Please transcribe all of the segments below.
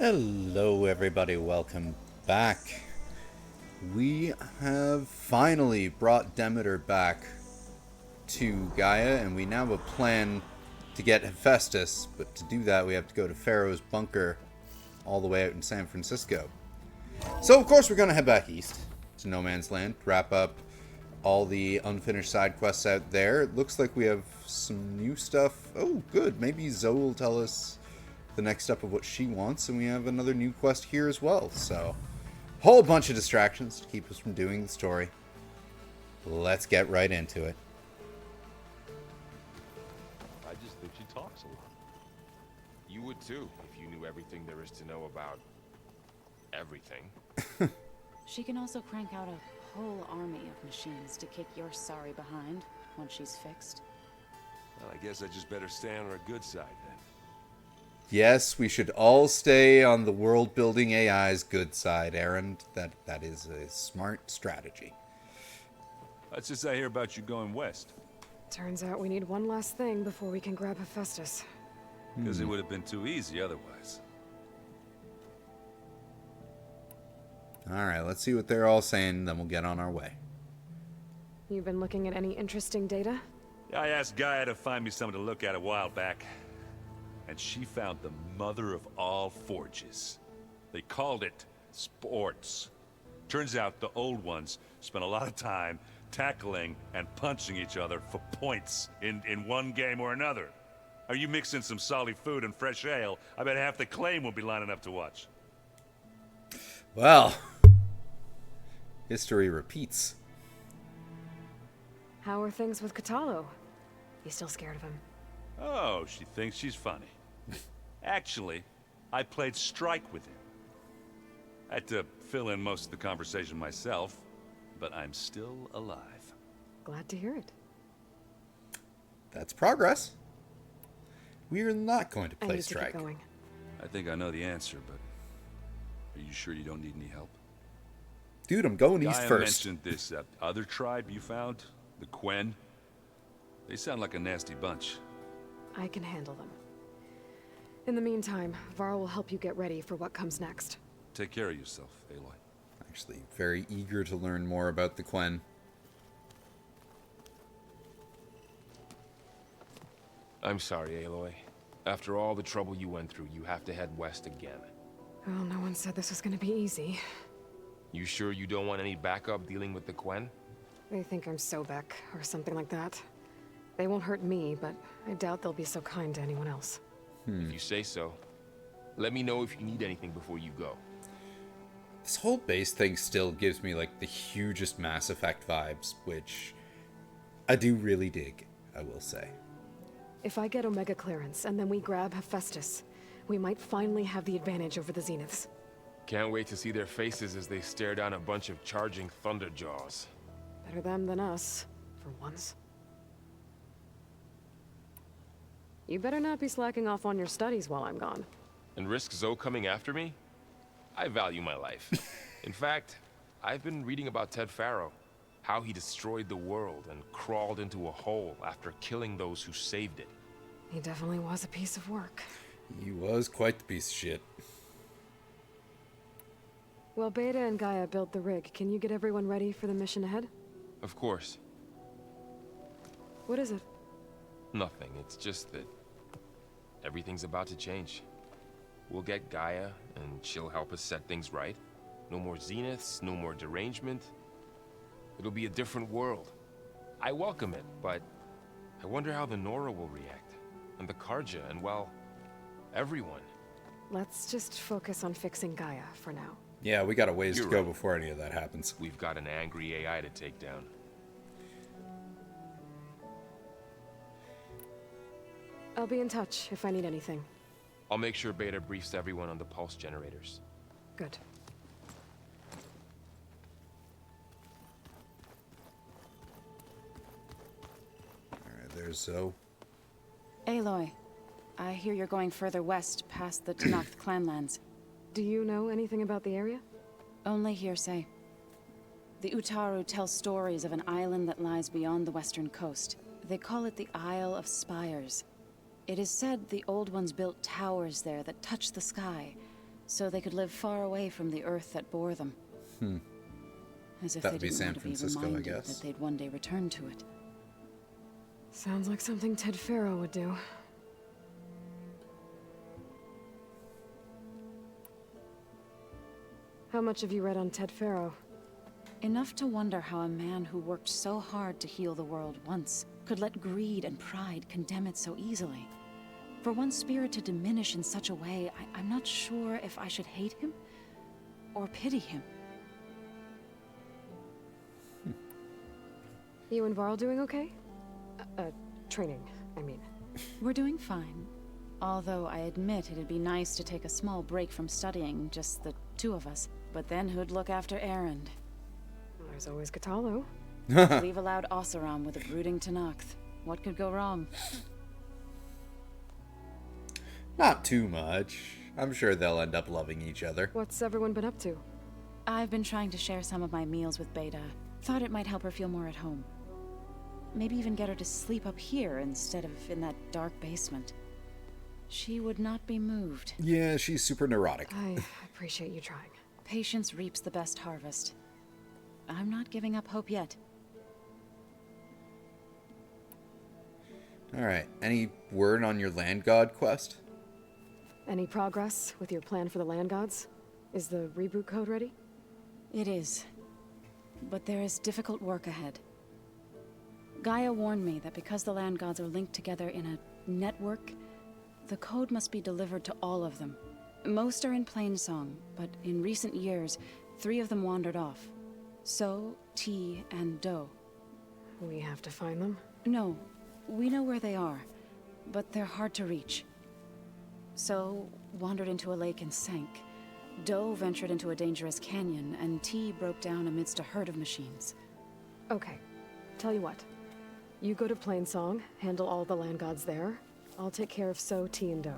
Hello, everybody. Welcome back. We have finally brought Demeter back to Gaia, and we now have a plan to get Hephaestus. But to do that, we have to go to Pharaoh's bunker all the way out in San Francisco. So, of course, we're going to head back east to No Man's Land, wrap up all the unfinished side quests out there. It looks like we have some new stuff. Oh, good. Maybe Zoe will tell us the next step of what she wants, and we have another new quest here as well. So, whole bunch of distractions to keep us from doing the story. Let's get right into it. I just think she talks a lot. You would too, if you knew everything there is to know about everything. She can also crank out a whole army of machines to kick your sorry behind once she's fixed. Well, I guess I just better stay on her good side then. Yes, we should all stay on the world-building AI's good side, Aaron. That is a smart strategy. That's just I hear about you going west. Turns out we need one last thing before we can grab Hephaestus. Because it would have been too easy otherwise. Alright, let's see what they're all saying, then we'll get on our way. You've been looking at any interesting data? I asked Gaia to find me something to look at a while back. And she found the mother of all forges. They called it sports. Turns out the old ones spent a lot of time tackling and punching each other for points in one game or another. Are you mixing some solid food and fresh ale? I bet half the claim will be lining up to watch. Well, history repeats. How are things with Katalo? You still scared of him? Oh, she thinks she's funny. Actually, I played strike with him. I had to fill in most of the conversation myself, but I'm still alive. Glad to hear it. That's progress. We are not going to I play need to strike. get going. I think I know the answer, but are you sure you don't need any help? Dude, I'm going east Gaia first. mentioned this other tribe you found, the Quen. They sound like a nasty bunch. I can handle them. In the meantime, Varl will help you get ready for what comes next. Take care of yourself, Aloy. Actually, very eager to learn more about the Quen. I'm sorry, Aloy. After all the trouble you went through, you have to head west again. Well, no one said this was gonna be easy. You sure you don't want any backup dealing with the Quen? They think I'm Sobek, or something like that. They won't hurt me, but I doubt they'll be so kind to anyone else. If you say so. Let me know if you need anything before you go. This whole base thing still gives me like the hugest Mass Effect vibes, which I do really dig, I will say. If I get Omega clearance, and then we grab Hephaestus, we might finally have the advantage over the Zeniths. Can't wait to see their faces as they stare down a bunch of charging Thunderjaws. Better them than us, for once. You better not be slacking off on your studies while I'm gone. And risk Zoe coming after me? I value my life. In fact, I've been reading about Ted Faro. How he destroyed the world and crawled into a hole after killing those who saved it. He definitely was a piece of work. He was quite the piece of shit. Well, Beta and Gaia built the rig. Can you get everyone ready for the mission ahead? Of course. What is it? Nothing. It's just that everything's about to change. We'll get Gaia, and she'll help us set things right. No more Zeniths, no more derangement. It'll be a different world. I welcome it, but I wonder how the Nora will react. And the Karja, and well, everyone. Let's just focus on fixing Gaia for now. Yeah, we got a ways You're to go right. before any of that happens. We've got an angry AI to take down. I'll be in touch if I need anything. I'll make sure Beta briefs everyone on the pulse generators. Good. Alright, there's Zoe. Aloy, I hear you're going further west past the Tenakth clanlands. Do you know anything about the area? Only hearsay. The Utaru tell stories of an island that lies beyond the western coast. They call it the Isle of Spires. It is said the Old Ones built towers there that touch the sky, so they could live far away from the Earth that bore them. As if That would they be didn't San want to be Francisco, I reminded guess. that they'd one day return to it. Sounds like something Ted Faro would do. How much have you read on Ted Faro? Enough to wonder how a man who worked so hard to heal the world once could let greed and pride condemn it so easily. For one's spirit to diminish in such a way, I'm not sure if I should hate him or pity him. You and Varl doing okay? Training, I mean. We're doing fine. Although I admit it'd be nice to take a small break from studying, just the two of us. But then who'd look after Erend? There's always Katalo. Leave a loud Oseram with a brooding Tenakth. What could go wrong? Not too much. I'm sure they'll end up loving each other. What's everyone been up to? I've been trying to share some of my meals with Beta. Thought it might help her feel more at home. Maybe even get her to sleep up here instead of in that dark basement. She would not be moved. Yeah, she's super neurotic. I appreciate you trying. Patience reaps the best harvest. I'm not giving up hope yet. Alright, any word on your land god quest? Any progress with your plan for the land gods? Is the reboot code ready? It is. But there is difficult work ahead. Gaia warned me that because the land gods are linked together in a network, the code must be delivered to all of them. Most are in Plainsong, but in recent years, 3 of them wandered off. So, T, and Do. We have to find them? No, we know where they are, but they're hard to reach. So, wandered into a lake and sank. Do ventured into a dangerous canyon, and T broke down amidst a herd of machines. Okay. Tell you what. You go to Plainsong, handle all the land gods there. I'll take care of So, T, and Do.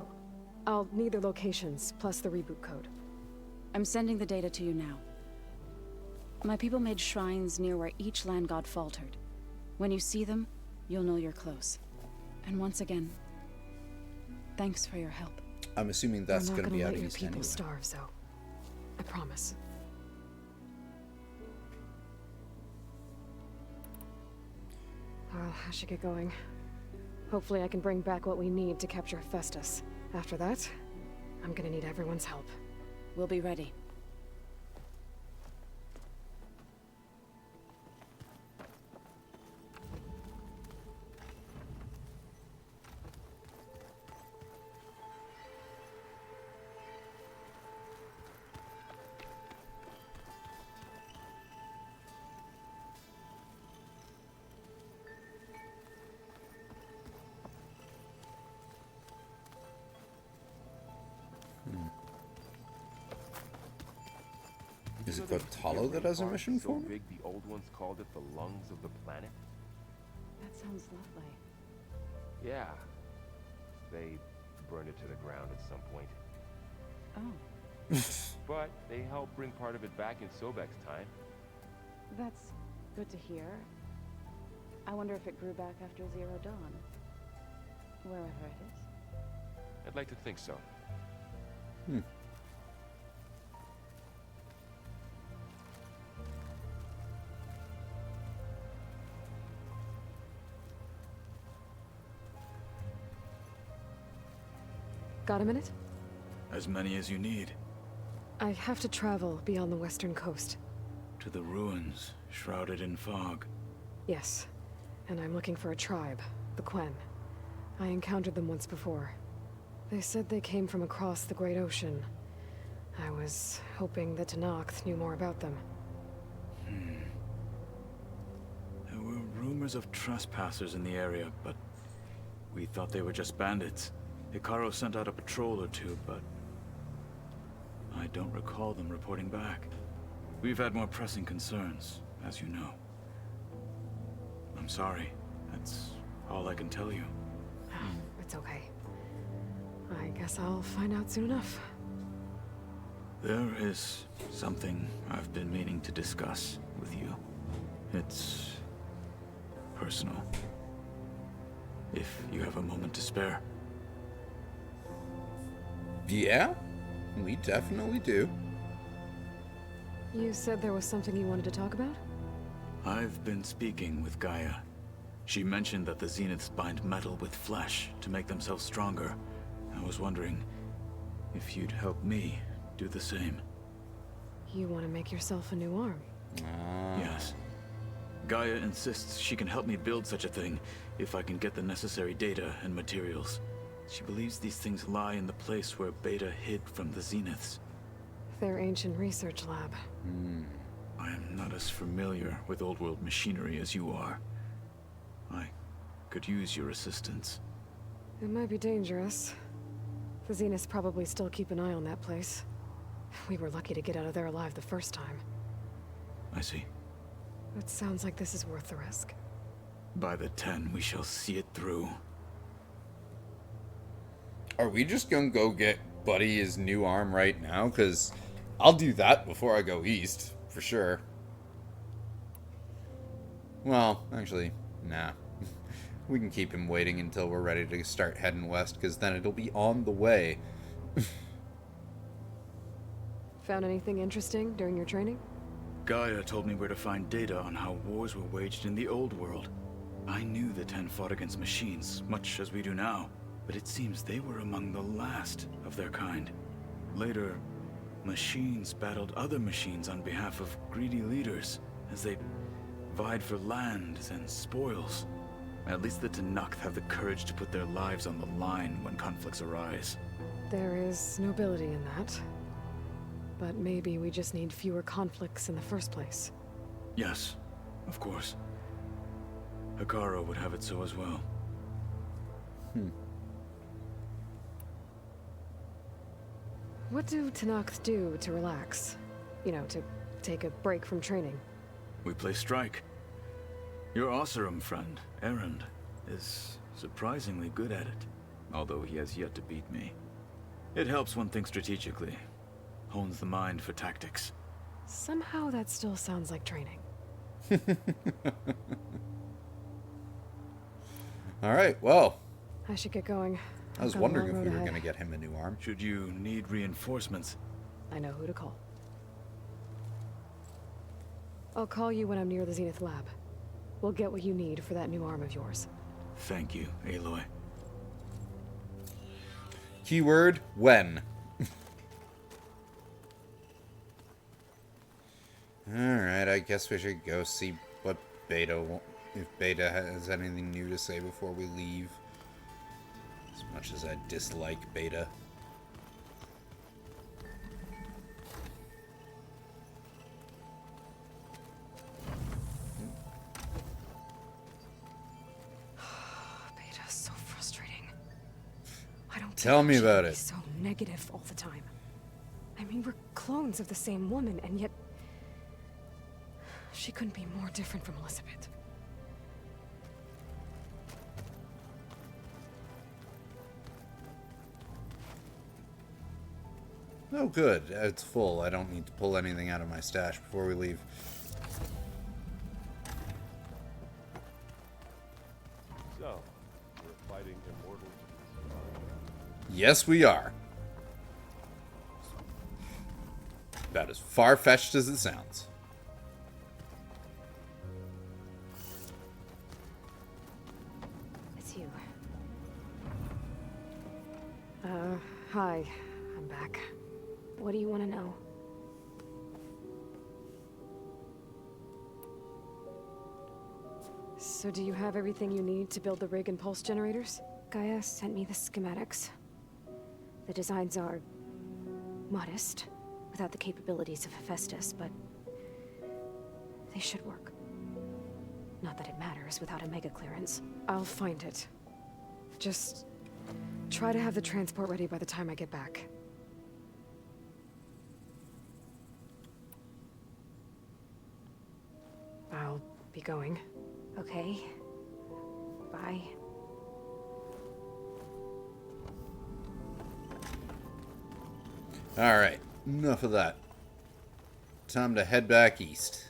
I'll need their locations, plus the reboot code. I'm sending the data to you now. My people made shrines near where each land god faltered. When you see them, you'll know you're close. And once again, thanks for your help. I'm assuming that's going to be out let your east people anyway. starve, Zoe. I promise. Well, I should get going. Hopefully I can bring back what we need to capture Festus. After that, I'm gonna need everyone's help. We'll be ready. Is it Vatalo that has a mission so for me? big the old ones called it the lungs of the planet? That sounds lovely. Yeah. They burned it to the ground at some point. Oh, But they helped bring part of it back in Sobek's time. that's good to hear. I wonder if it grew back after Zero Dawn. Wherever it is. I'd like to think so. Got a minute? As many as you need. I have to travel beyond the western coast. To the ruins, shrouded in fog. Yes. And I'm looking for a tribe, the Quen. I encountered them once before. They said they came from across the Great Ocean. I was hoping that Tenakth knew more about them. There were rumors of trespassers in the area, but we thought they were just bandits. Hikaru sent out a patrol or two, but I don't recall them reporting back. We've had more pressing concerns, as you know. I'm sorry. That's all I can tell you. It's okay. I guess I'll find out soon enough. There is something I've been meaning to discuss with you. It's personal. If you have a moment to spare. Yeah? We definitely do. You said there was something you wanted to talk about? I've been speaking with Gaia. She mentioned that the Zeniths bind metal with flesh to make themselves stronger. I was wondering if you'd help me do the same. You want to make yourself a new arm? Yes. Gaia insists she can help me build such a thing if I can get the necessary data and materials. She believes these things lie in the place where Beta hid from the Zeniths. Their ancient research lab. I am not as familiar with old world machinery as you are. I could use your assistance. It might be dangerous. The Zeniths probably still keep an eye on that place. We were lucky to get out of there alive the first time. I see. It sounds like this is worth the risk. By the 10, we shall see it through. Are we just gonna go get Buddy his new arm right now? Because I'll do that before I go east, for sure. Well, actually, nah. We can keep him waiting until we're ready to start heading west, because then it'll be on the way. Found anything interesting during your training? Gaia told me where to find data on how wars were waged in the old world. I knew the 10 fought against machines, much as we do now, but it seems they were among the last of their kind. Later, machines battled other machines on behalf of greedy leaders, as they vied for lands and spoils. At least the Tenakth have the courage to put their lives on the line when conflicts arise. There is nobility in that. But maybe we just need fewer conflicts in the first place. Yes, of course. Hekarro would have it so as well. What do Tenakth do to relax? You know, to take a break from training? We play strike. Your Oseram friend, Erend, is surprisingly good at it, although he has yet to beat me. It helps one think strategically, hones the mind for tactics. Somehow that still sounds like training. Alright, well. I should get going. I was I've got a wondering long if we road were ahead. going to get him a new arm. Should you need reinforcements? I know who to call. I'll call you when I'm near the Zenith lab. We'll get what you need for that new arm of yours. Thank you, Aloy. Keyword, when. Alright, I guess we should go see what if Beta has anything new to say before we leave. As much as I dislike Beta. Beta's so frustrating. I don't Tell get me how she about can be it. so negative all the time. I mean, we're clones of the same woman, and yet she couldn't be more different from Elizabeth. Oh, good. It's full. I don't need to pull anything out of my stash before we leave. So, we're fighting immortals. Yes, we are. About as far-fetched as it sounds. It's you. Hi. I'm back. What do you want to know? So do you have everything you need to build the rig and pulse generators? Gaia sent me the schematics. The designs are modest, without the capabilities of Hephaestus, but they should work. Not that it matters without a mega clearance. I'll find it. Just try to have the transport ready by the time I get back. I'll be going. Okay. Bye. Alright, enough of that. Time to head back east.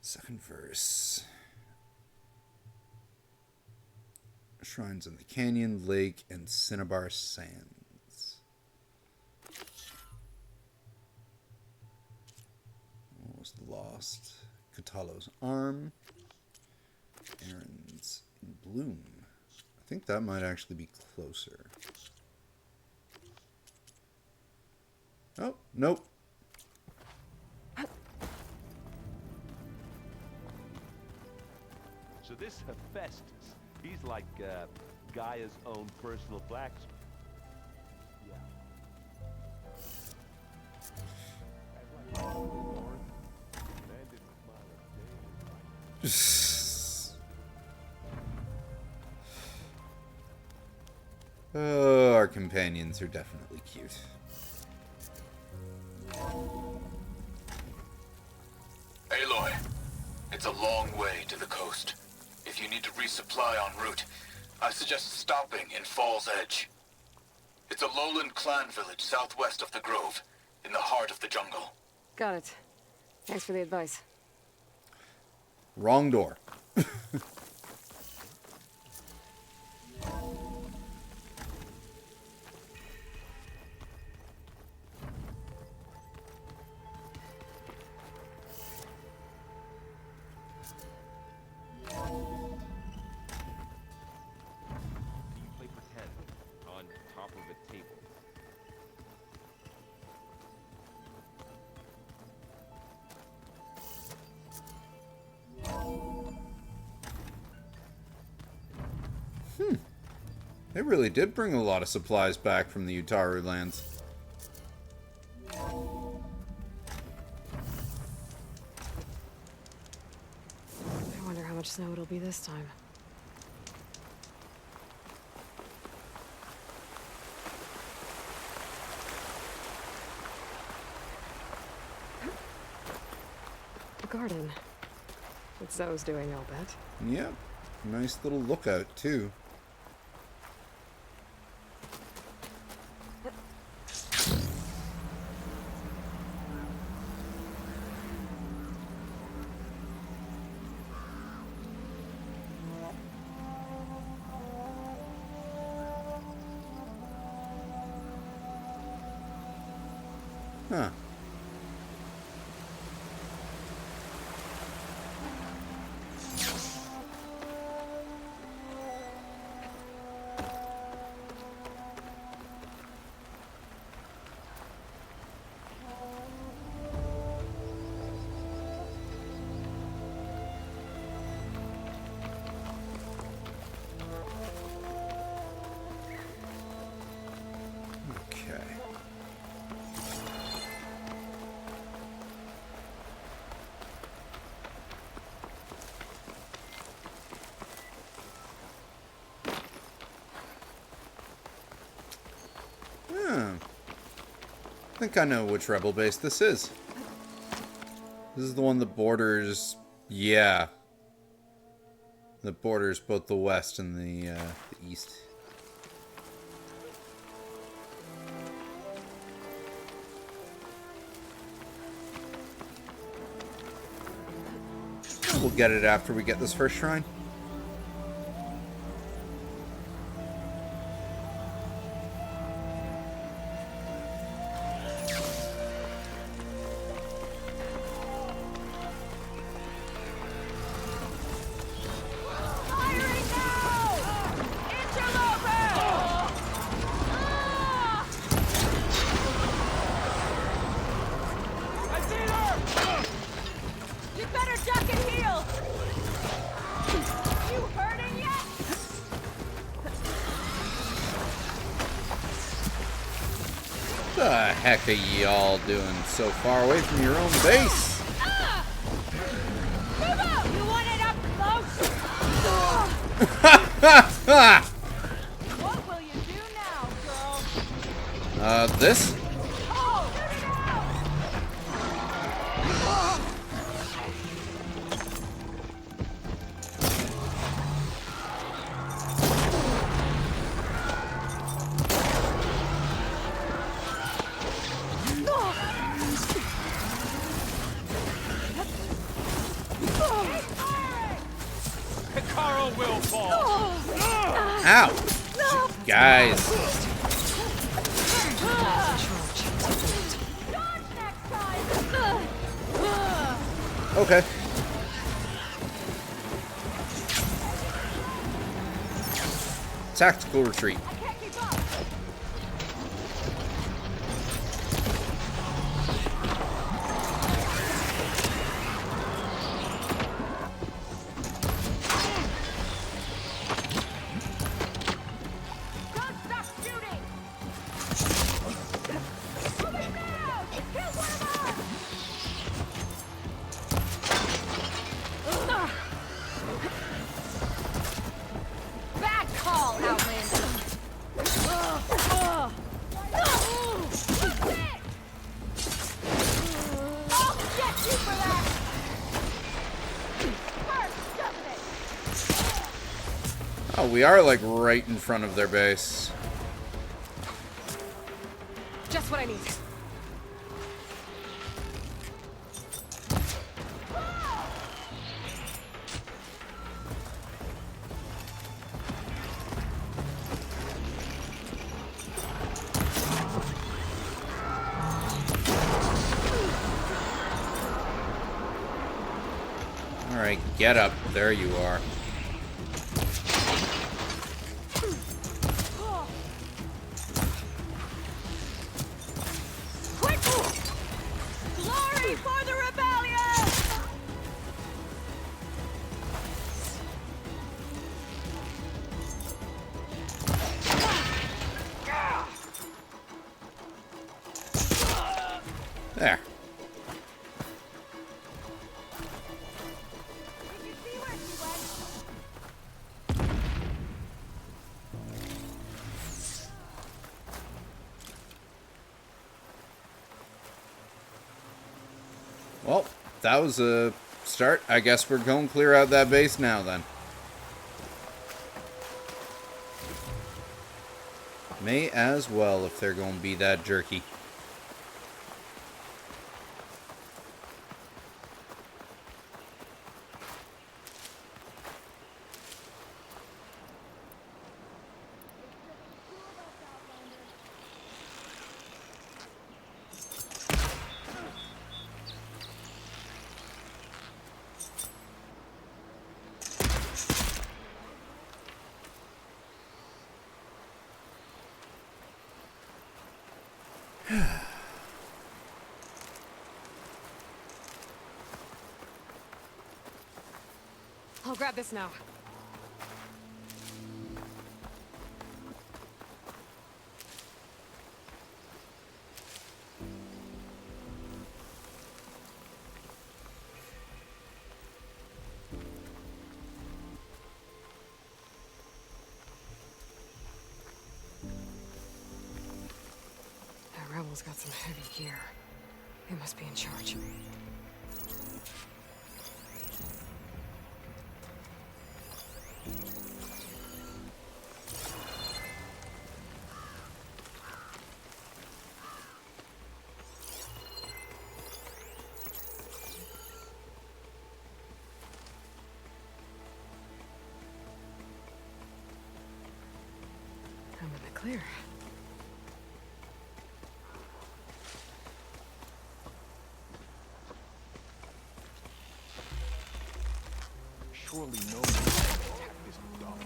Second verse. Shrines in the canyon, lake, and Cinnabar Sands. Almost lost. Catalo's arm. Errands in Bloom. I think that might actually be closer. Oh, nope. So this Hephaestus, he's like Gaia's own personal blacksmith. Oh, our companions are definitely cute. Aloy, it's a long way to the coast. If you need to resupply en route, I suggest stopping in Fall's Edge. It's a lowland clan village southwest of the Grove, in the heart of the jungle. Got it. Thanks for the advice. Wrong door. You play pretend on top of a table. They really did bring a lot of supplies back from the Utaru lands. I wonder how much snow it'll be this time. A garden. What Zoe's doing, I'll bet. Yep. Nice little lookout, too. Huh. Okay. I think I know which rebel base this is. This is the one that borders... Yeah. That borders both the west and the east. We'll get it after we get this first shrine. What the heck are y'all doing so far away from your own base? You want it up close? What will you do now, girl? This? Carl will fall. Ow! Guys. Okay. Tactical retreat. Oh, we are like right in front of their base. Just what I need. Alright, get up. There you are. Glory for the rebellion! There. Did you see where she went? Well, that was a start. I guess we're going to clear out that base now then. May as well if they're going to be that jerky. I'll grab this now. The rebels got some heavy gear. They must be in charge. I'm in the clear. Surely no one can attack this dog.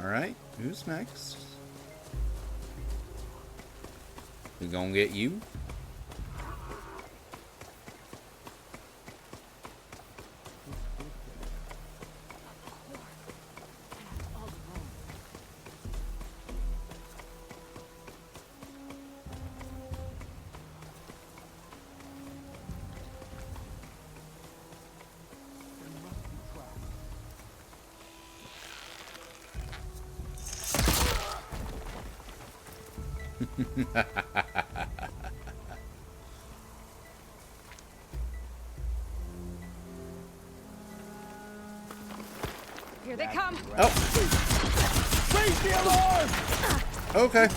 Alright, who's next? We gonna get you? Here they come. Oh! Safety alarm! Okay.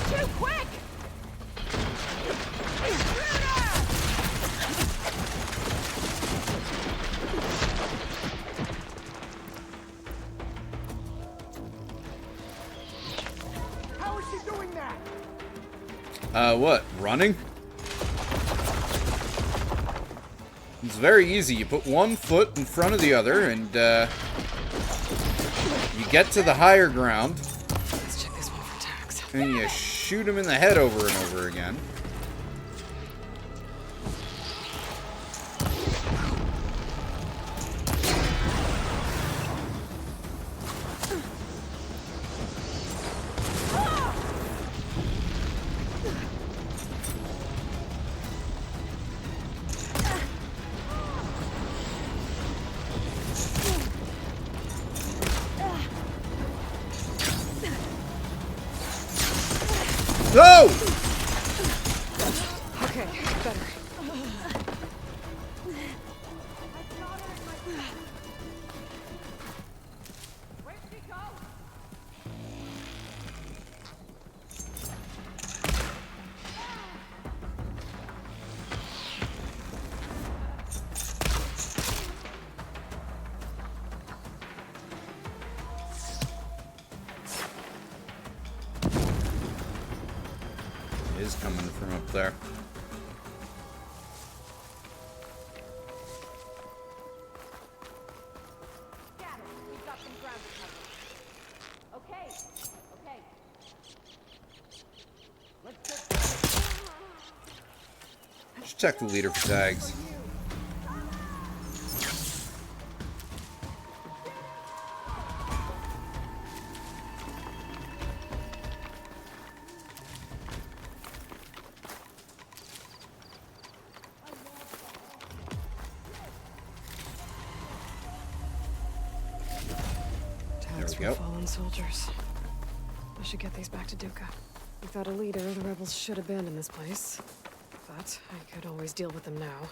Too quick! How is she doing that? What? Running? It's very easy. You put one foot in front of the other, and, you get to the higher ground. Let's check this one for tags. And you shoot him in the head over and over again. Go! Okay, better. Where'd she go? It is coming from up there. Got it. We've got some ground to cover. Okay. Okay. Just check the leader for tags. Tags we from go. fallen soldiers. I should get these back to Duca. Without a leader, the rebels should abandon this place. But I could always deal with them now.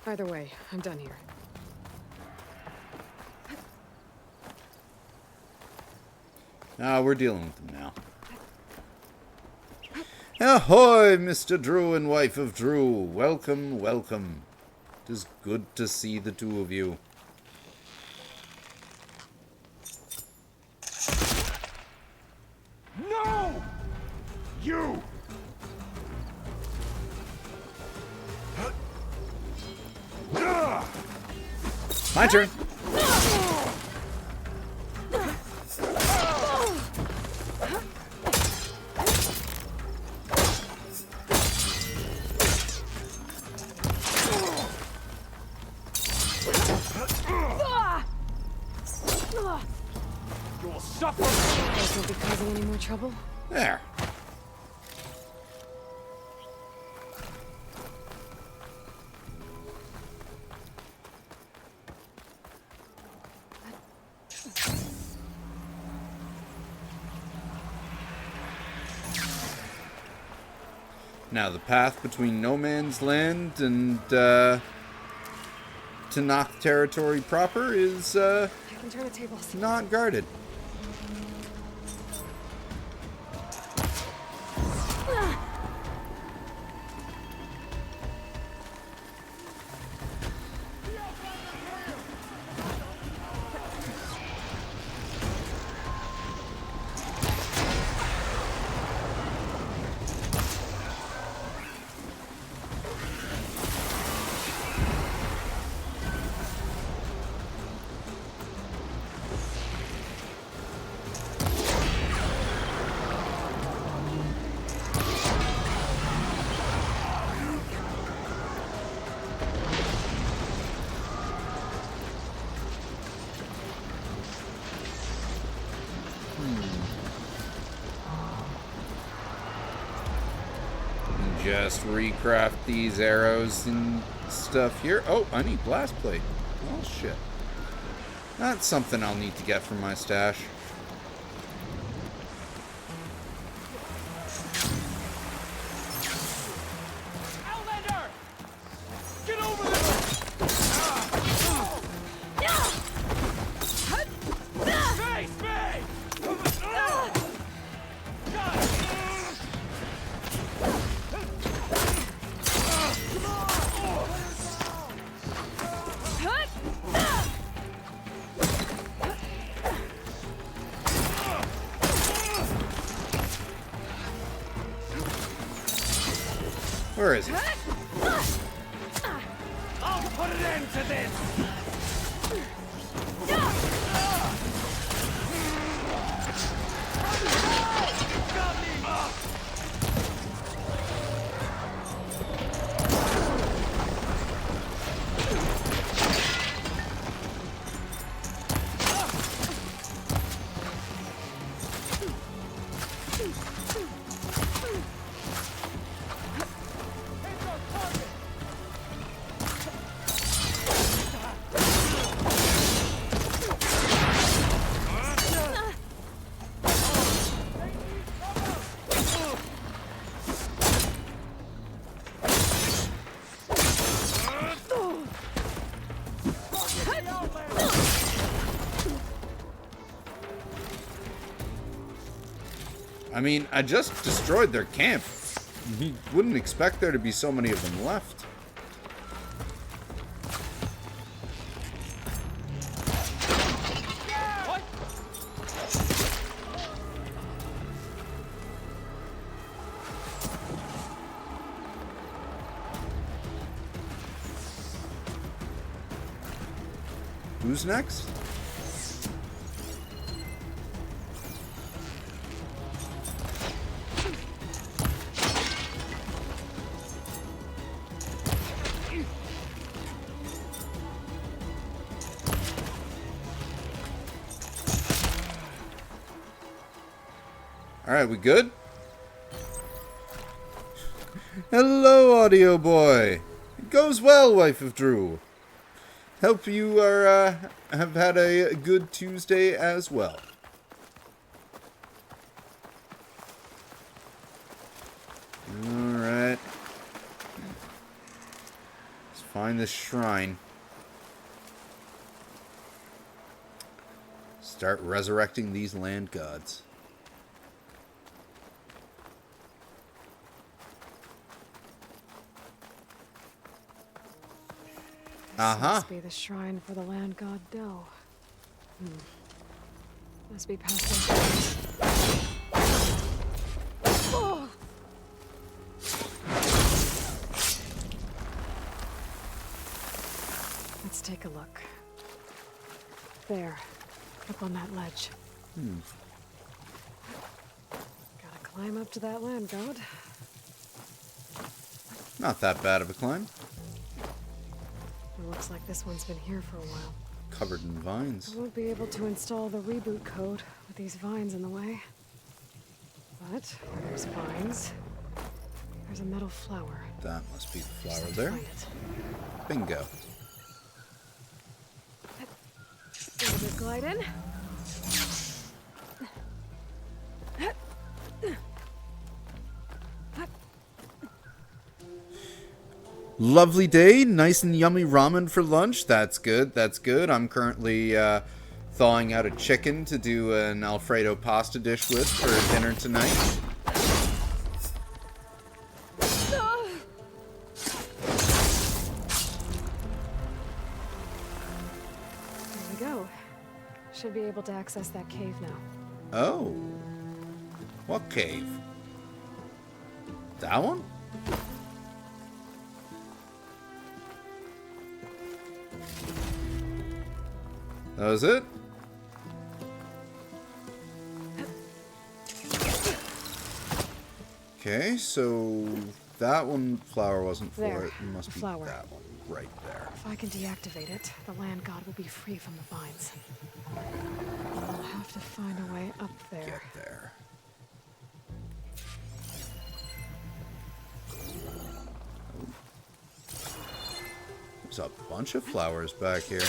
Either way, I'm done here. Ah, we're dealing with them now. Ahoy, Mr. Drew and wife of Drew. Welcome, welcome. It is good to see the two of you. No! You! My turn. You will suffer! Guys won't be causing any more trouble? There. Now, the path between No Man's Land and, Tanakh territory proper is, I can turn the tables. not guarded. just recraft these arrows and stuff here. Oh, I need blast plate. Oh, shit. That's something I'll need to get from my stash. Outlander! Get over there! Face me! Where is he? I'll put an end to this! I mean, I just destroyed their camp. You wouldn't expect there to be so many of them left. What? Who's next? Alright, we good? Hello, audio boy. It goes well, wife of Drew. Hope you are have had a good Tuesday as well. Alright. Let's find this shrine. Start resurrecting these land gods. Must be the shrine for the land god Del. Must be past that. Oh. Let's take a look. There, up on that ledge. Gotta climb up to that land god. Not that bad of a climb. It looks like this one's been here for a while. Covered in vines. I won't be able to install the reboot code with these vines in the way. But where there's vines, there's a metal flower. That must be the Just flower have to there. find it. Bingo. A little bit glide in. Lovely day, nice and yummy ramen for lunch. That's good, that's good. I'm currently thawing out a chicken to do an Alfredo pasta dish with for dinner tonight. There we go. Should be able to access that cave now. Oh. What cave? That one? That was it? Okay, so that one flower wasn't for There, it. It must be flower. that one right there. If I can deactivate it, the land god will be free from the vines. I'll have to find a way up there. Get there. There's a bunch of flowers back here.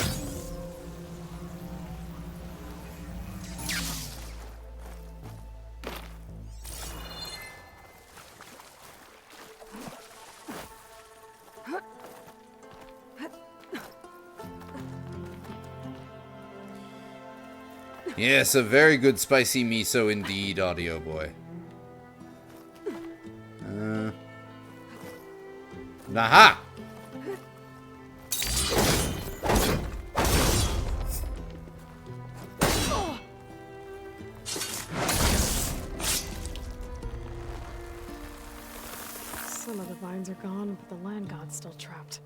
Yes, a very good spicy miso indeed, audio boy. Naha! Some of the vines are gone, but the land god's still trapped.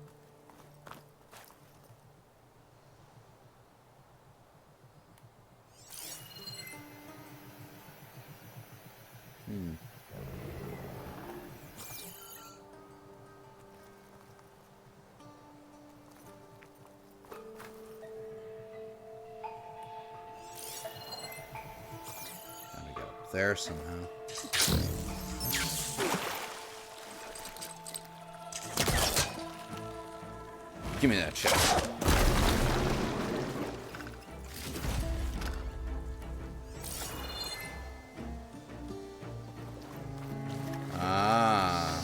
Gotta get up there somehow. Give me that shit. Ah.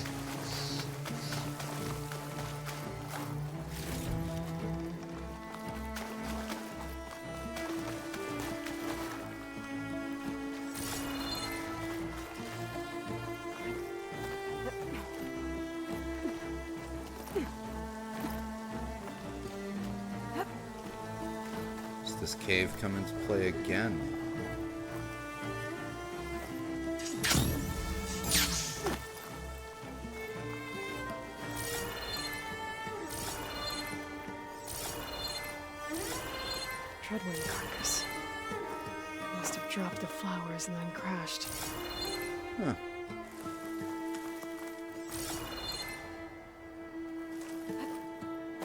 Does this cave come into play again? Treadwind carcass. Must have dropped the flowers and then crashed. Huh.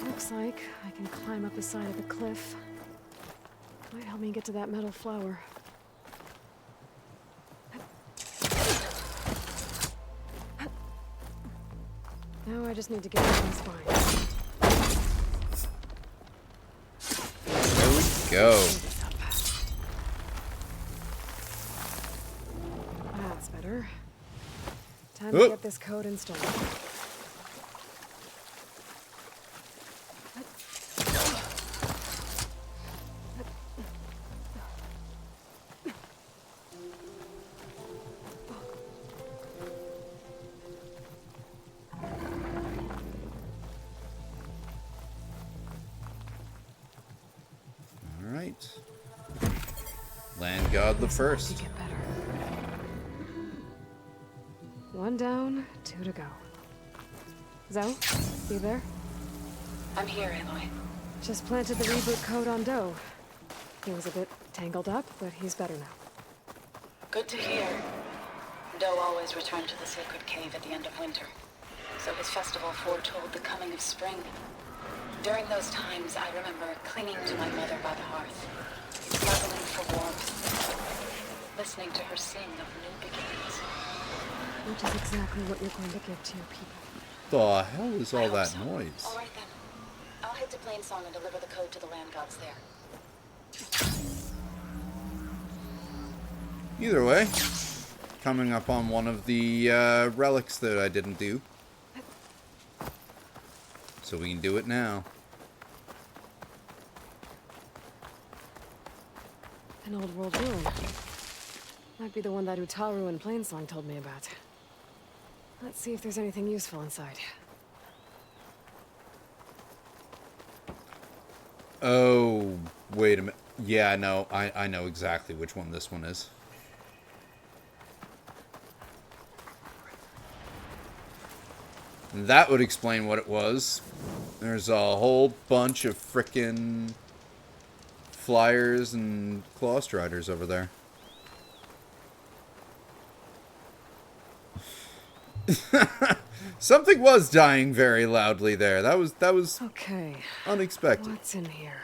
Looks like I can climb up the side of the cliff. Might help me get to that metal flower. Now I just need to get up these vines. There we go. That's better. Time to Oop. get this code installed. Alright. Land God the First. Get better. One down, two to go. Zoe, you there? I'm here, Aloy. Just planted the reboot code on Doe. He was a bit tangled up, but he's better now. Good to hear. Doe always returned to the sacred cave at the end of winter, so his festival foretold the coming of spring. During those times, I remember clinging to my mother by the hearth, snuggling for warmth, listening to her sing of new beginnings. Which is exactly what you're going to give to your people. The hell is I all hope that so. noise? All right then. I'll head to Plainsong and deliver the code to the land gods there. Either way, coming up on one of the relics that I didn't do. So we can do it now. An old world ruin. Might be the one that Utaru and Plainsong told me about. Let's see if there's anything useful inside. Oh, wait a minute. Yeah, no, I know exactly which one this one is. That would explain what it was. There's a whole bunch of frickin' flyers and claw striders over there. Something was dying very loudly there. That was Okay, unexpected. what's in here?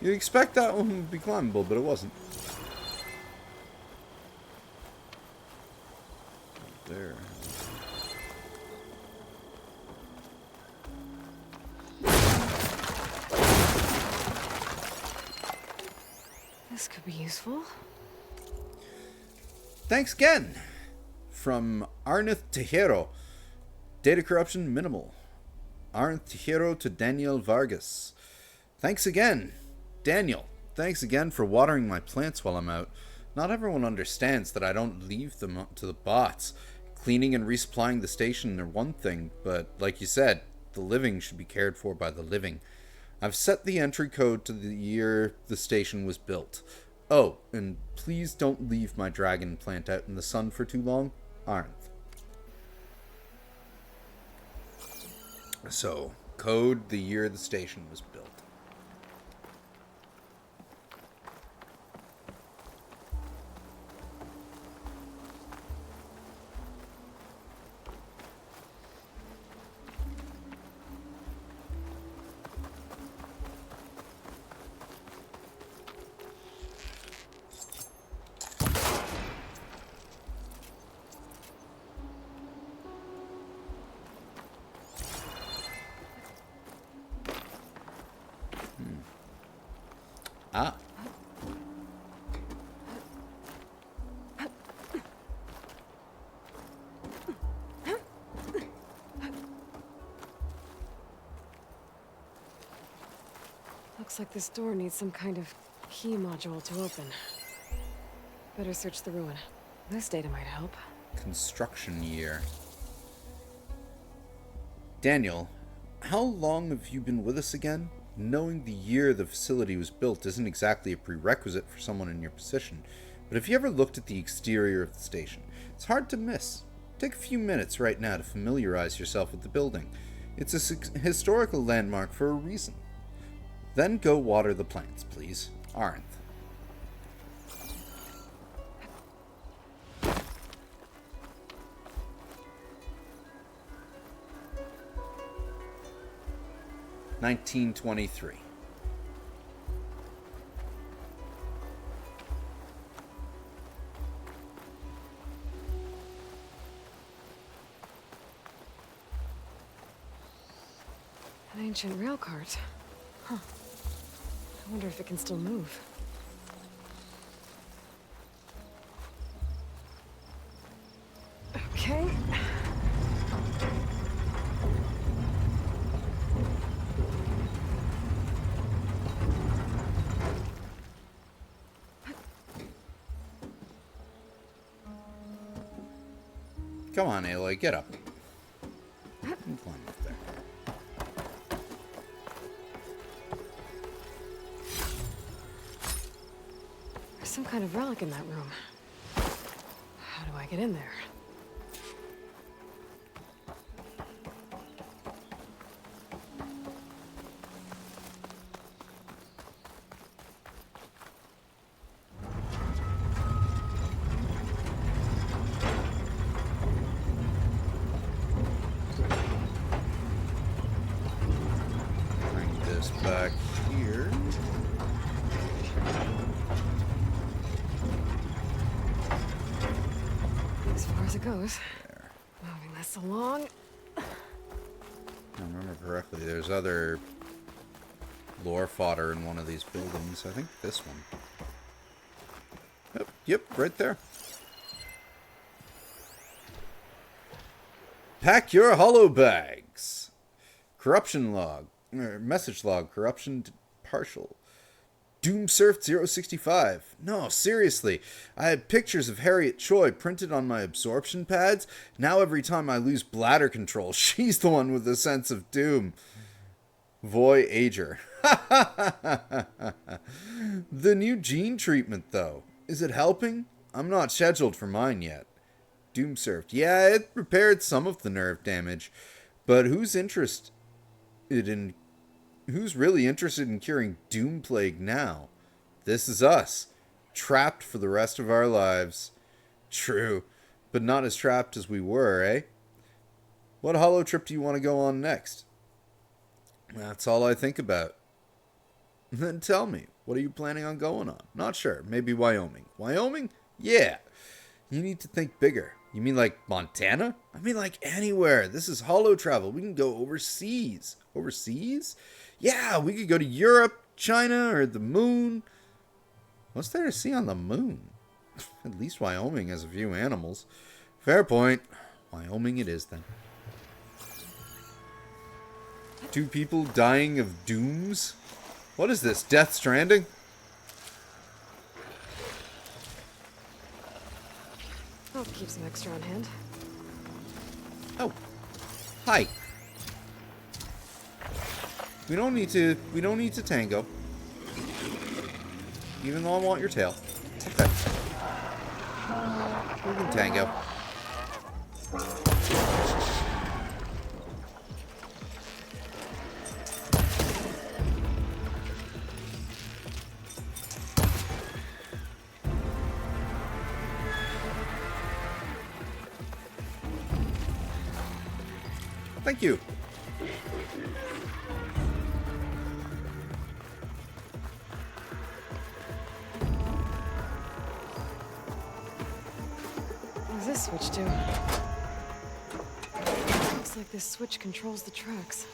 You'd expect that one would be climbable, but it wasn't. There. This could be useful. Thanks again. From Arnith Tejero. Data corruption minimal. Arnith Tejero to Daniel Vargas. Thanks again. Daniel, thanks again for watering my plants while I'm out. Not everyone understands that I don't leave them up to the bots. Cleaning and resupplying the station are one thing, but like you said, the living should be cared for by the living. I've set the entry code to the year the station was built. Oh, and please don't leave my dragon plant out in the sun for too long. Aren't. So, code the year the station was built. Ah. Looks like this door needs some kind of key module to open. Better search the ruin. This data might help. Construction year. Daniel, how long have you been with us again? Knowing the year the facility was built isn't exactly a prerequisite for someone in your position, but have you ever looked at the exterior of the station? It's hard to miss. Take a few minutes right now to familiarize yourself with the building. It's a historical landmark for a reason. Then go water the plants, please. Aren't. (1923). An ancient rail cart. Huh. I wonder if it can still move. Okay. Come on, Aloy, get up. You can climb up there. There's some kind of relic in that room. How do I get in there? Bring this back here. As far as it goes. There. Moving this along. If I remember correctly, there's other lore fodder in one of these buildings. I think this one. Yep, right there. Pack your hollow bags. Corruption log. Message log. Corruption partial. Doomsurf 065. No, seriously. I had pictures of Harriet Choi printed on my absorption pads. Now every time I lose bladder control, she's the one with the sense of doom. Voyager. The new gene treatment, though. Is it helping? I'm not scheduled for mine yet. Doomsurf. Yeah, it repaired some of the nerve damage. But who's really interested in curing Doom Plague now? This is us. Trapped for the rest of our lives. True. But not as trapped as we were, eh? What holo trip do you want to go on next? That's all I think about. Then tell me, What are you planning on going on? Not sure. Maybe Wyoming. Wyoming? Yeah. You need to think bigger. You mean like Montana? I mean like anywhere. This is holo travel. We can go overseas. Overseas? Yeah, we could go to Europe, China, or the moon. What's there to see on the moon? At least Wyoming has a few animals. Fair point. Wyoming it is then. 2 people dying of dooms? What is this, Death Stranding? I'll keep some extra on hand. Oh. Hi. We don't need to tango. Even though I want your tail. Okay. We can tango. Thank you. What does this switch do? Looks like this switch controls the tracks.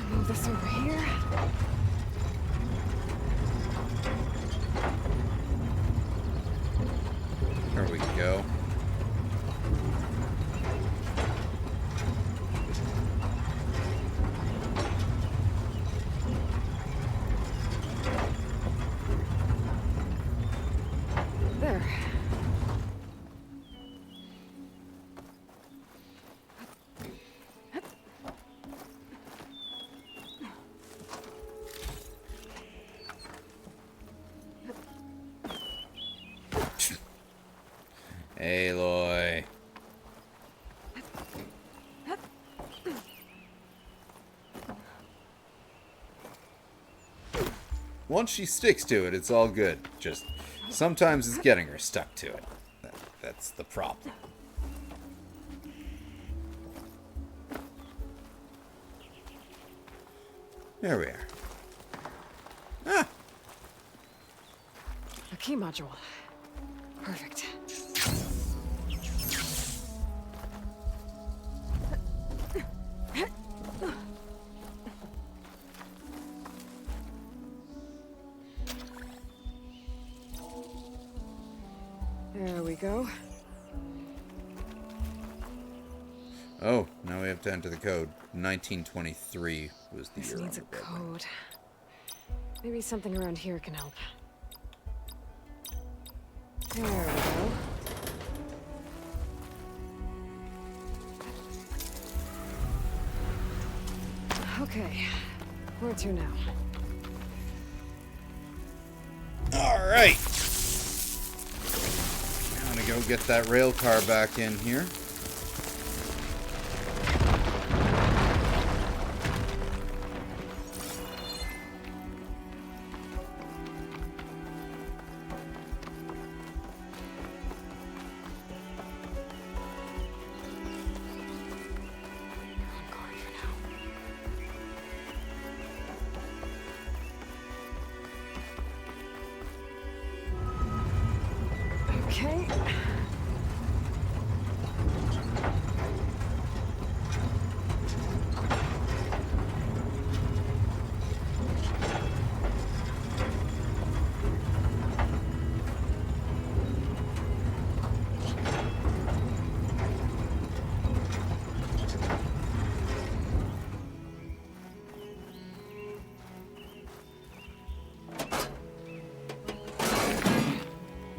Move this over here. There we go. There. Aloy. Once she sticks to it, it's all good. Just sometimes it's getting her stuck to it. That's the problem. There we are. Ah! A key module. Perfect. There we go. Oh, now we have to enter the code. 1923 was the This year needs on a the building. code. Maybe something around here can help. There we go. Okay, where to now? All right. Gotta go get that rail car back in here. I'm going for now. Okay.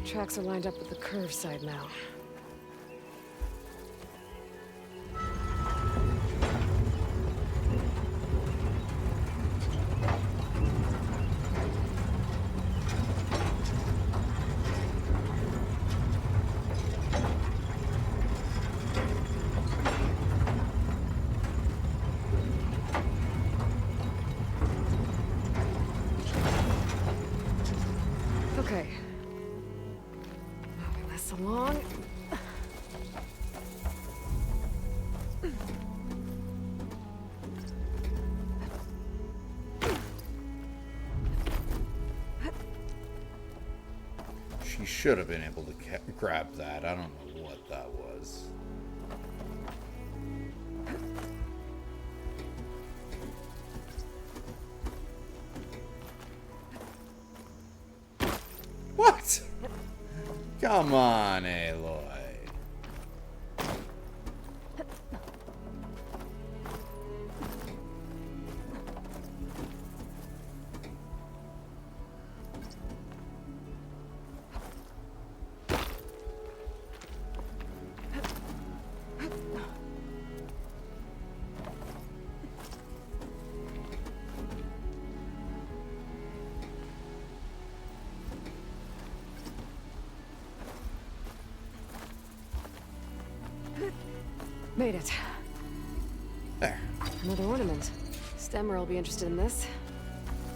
Tracks are lined up with the curve side now. Okay. Moving this along. She should have been able to grab that. I don't know what that was. What? Come on, Aloy. Made it. There. Another ornament. Stemmer will be interested in this.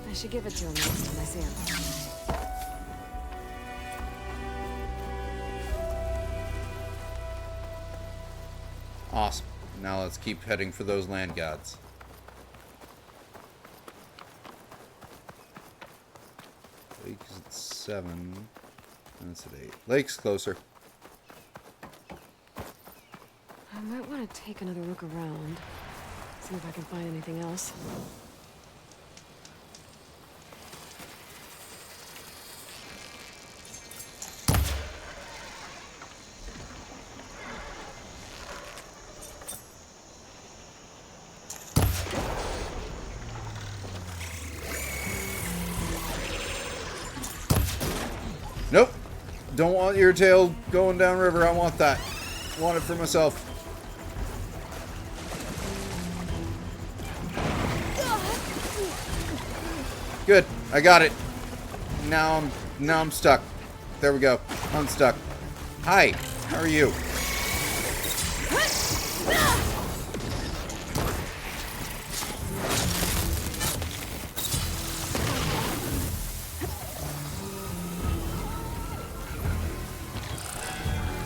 I should give it to him next time I see him. Awesome. Now let's keep heading for those land gods. Lake is at 7. That's at 8. Lake's closer. I might want to take another look around. See if I can find anything else. Nope. Don't want your tail going downriver. I want that. I want it for myself. Good. I got it. Now I'm stuck. There we go. Unstuck. Hi. How are you?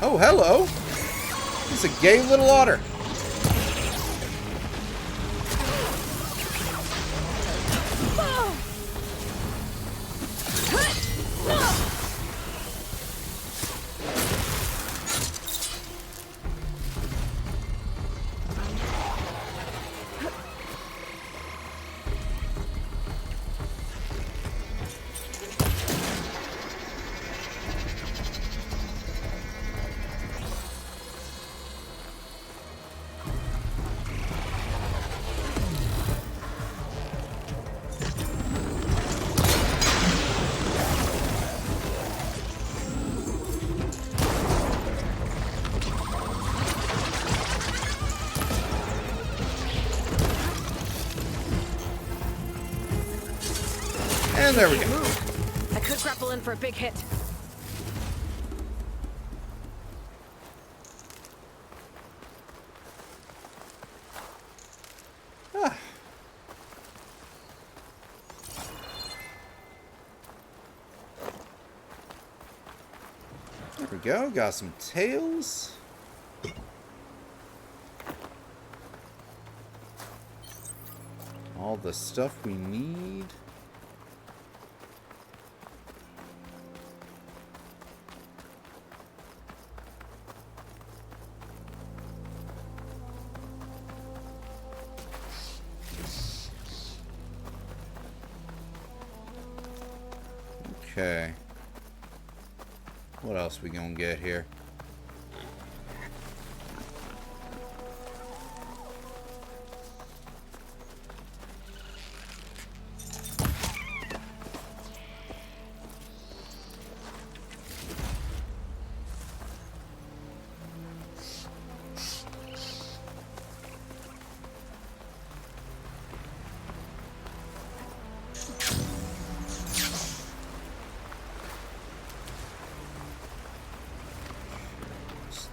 Oh, hello. It's a gay little otter. And there we go. I could grapple in for a big hit. Ah. There we go. Got some tails. All the stuff we need. Okay. What else we gonna get here?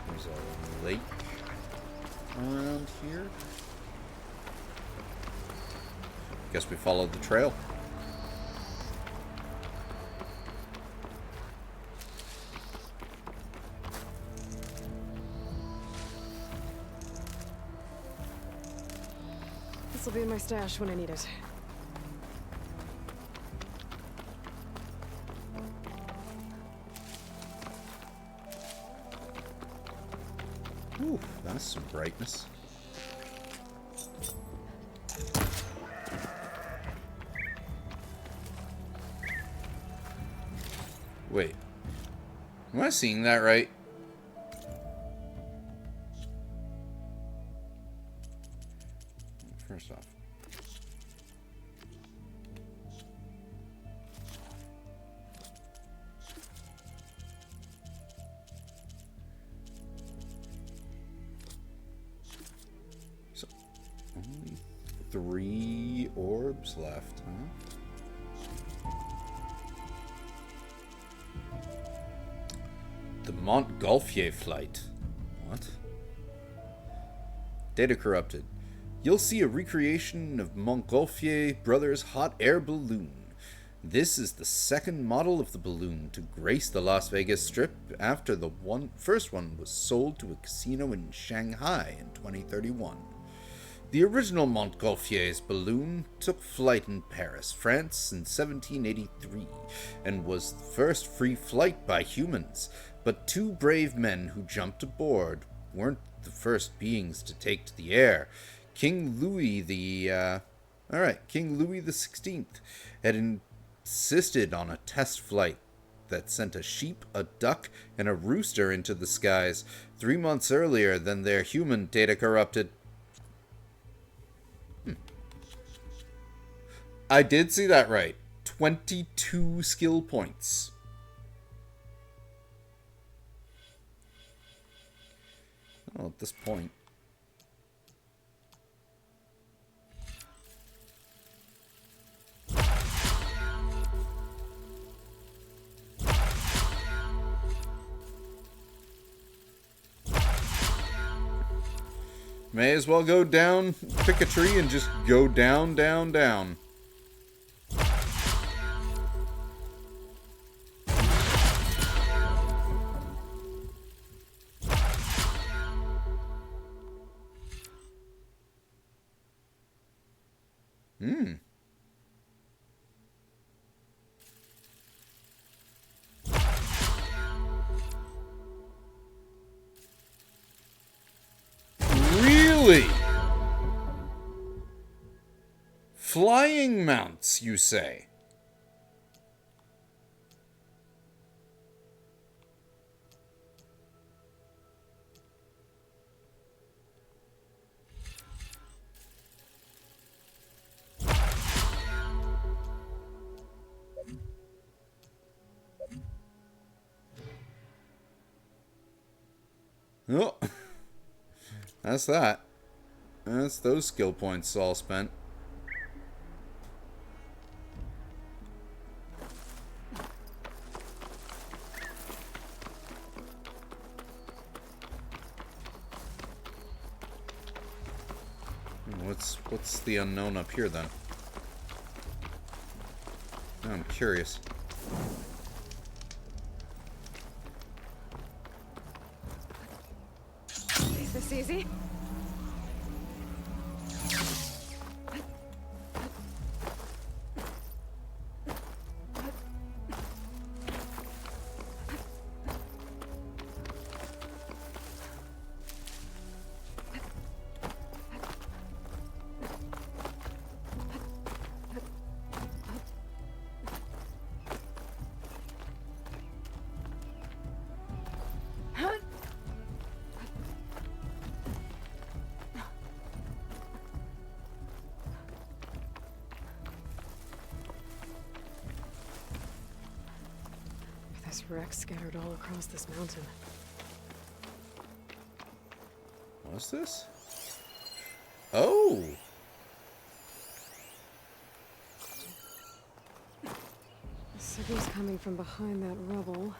There's a lake around here. Guess we followed the trail. be in my stash when I need it. Ooh, that's some brightness. Wait. Am I seeing that right? First off. So, only 3 orbs left, huh? The Montgolfier flight. What? Data corrupted. You'll see a recreation of Montgolfier Brothers' hot air balloon. This is the second model of the balloon to grace the Las Vegas Strip after the first one was sold to a casino in Shanghai in 2031. The original Montgolfier's balloon took flight in Paris, France in 1783 and was the first free flight by humans, but 2 brave men who jumped aboard weren't the first beings to take to the air. King Louis the XVI had insisted on a test flight that sent a sheep, a duck, and a rooster into the skies 3 months earlier than their human data corrupted. I did see that right. 22 skill points. Well, at this point. May as well go down, pick a tree, and just go down, down, down. Really? Flying mounts, you say? Oh, that's that. That's those skill points all spent. What's the unknown up here then? Now I'm curious. Is this easy? There's wrecks scattered all across this mountain. What's this? Oh! The signal's coming from behind that rubble.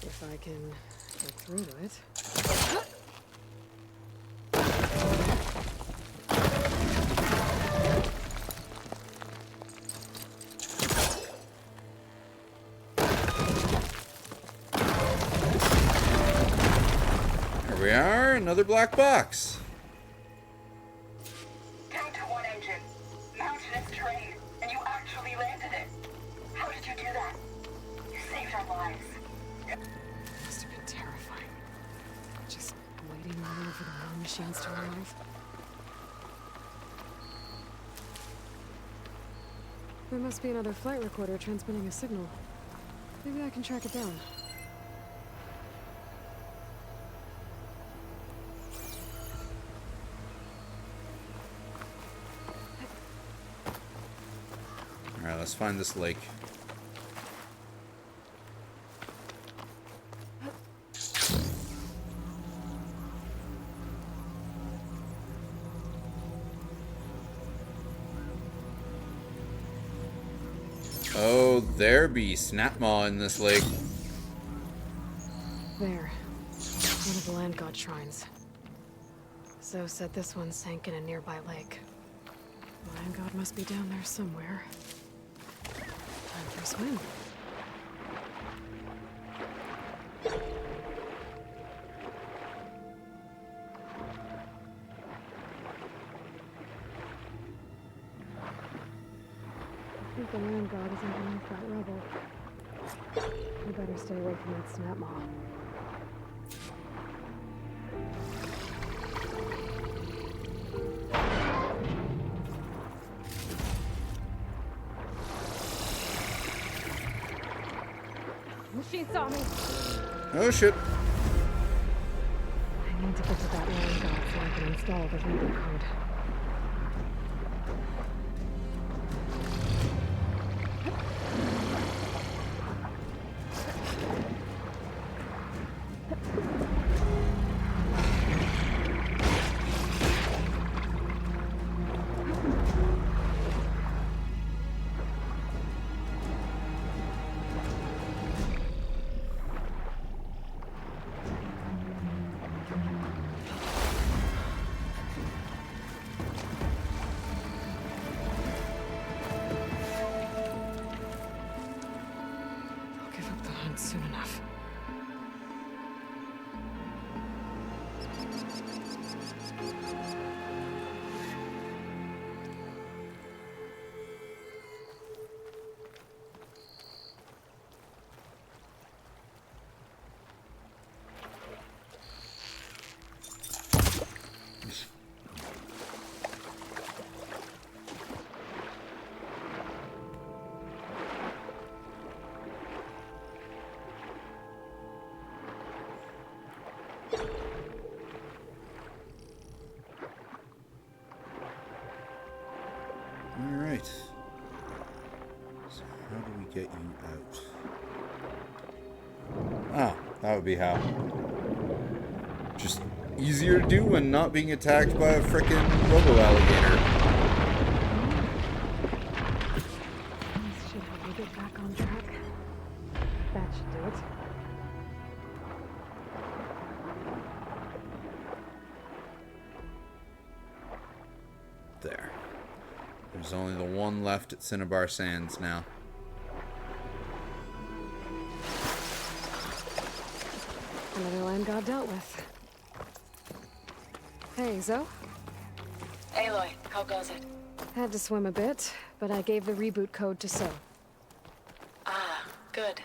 If I can get through to it. Here we are, another black box. Come to one terrifying. Just waiting around for the war machines to arrive. There must be another flight recorder transmitting a signal. Maybe I can track it down. Alright, let's find this lake. Oh, there be Snapmaw in this lake. There. One of the land god shrines. Zoe said this one sank in a nearby lake. The land god must be down there somewhere. Time for a swim. I think the land god is underneath that rubble. We better stay away from that Snapmaw. Machine saw me. Oh shit. I need to get to that land god so I can install the reboot code. I'll give up the hunt soon enough. Alright. So how do we get you out? Ah, that would be how. Just easier to do when not being attacked by a frickin' robo-alligator. This should help me get back on track. That should do it. There. There's only the one left at Cinnabar Sands now. Another land god dealt with. Hey, Zoe. Aloy, how goes it? Had to swim a bit, but I gave the reboot code to So. Ah, good.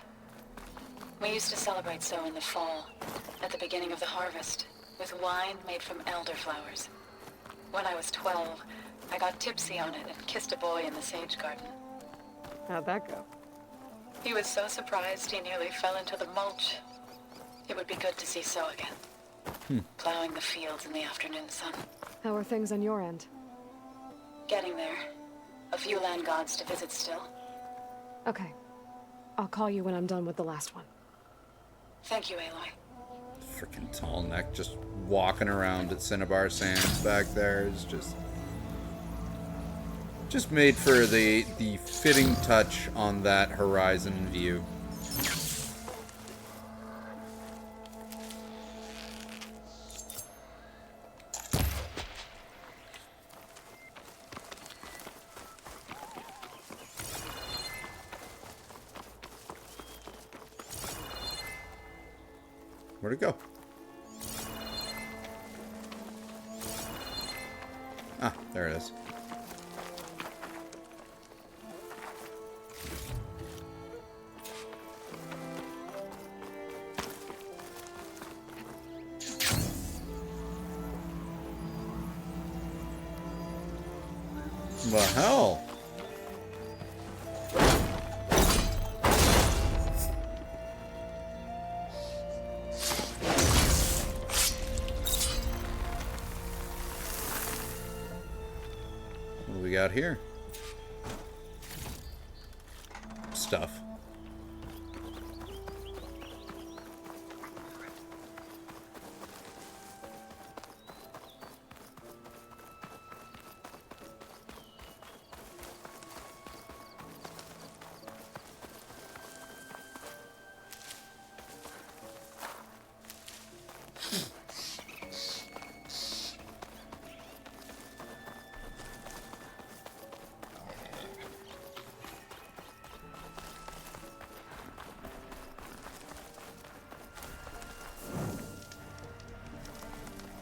We used to celebrate so in the fall, at the beginning of the harvest, with wine made from elderflowers. When I was 12, I got tipsy on it and kissed a boy in the sage garden. How'd that go? He was so surprised he nearly fell into the mulch. It would be good to see So again. Plowing the fields in the afternoon sun. How are things on your end? Getting there. A few land gods to visit still. Okay. I'll call you when I'm done with the last one. Thank you, Aloy. Frickin' tall neck just walking around at Cinnabar Sands back there is just made for the fitting touch on that horizon view. Where'd it go? Ah, there it is. The hell? What do we got here? Stuff.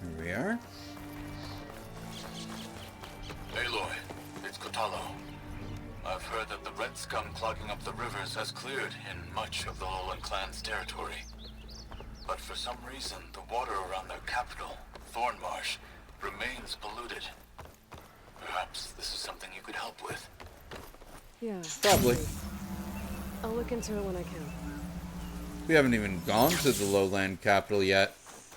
Here we are. Aloy, it's Kotalo. I've heard that the red scum clogging up the rivers has cleared in much of the Lowland clan's territory. But for some reason, the water around their capital, Thornmarsh, remains polluted. Perhaps this is something you could help with. Yeah. Probably. I'll look into it when I can. We haven't even gone to the lowland capital yet.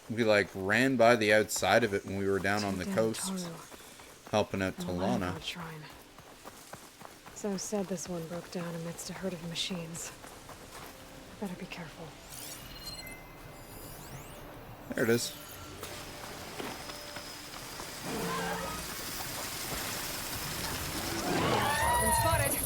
We like ran by the outside of it when we were down on the coast, helping out Talana. Shrine. So said this one broke down amidst a herd of machines. Better be careful. There it is. Been spotted.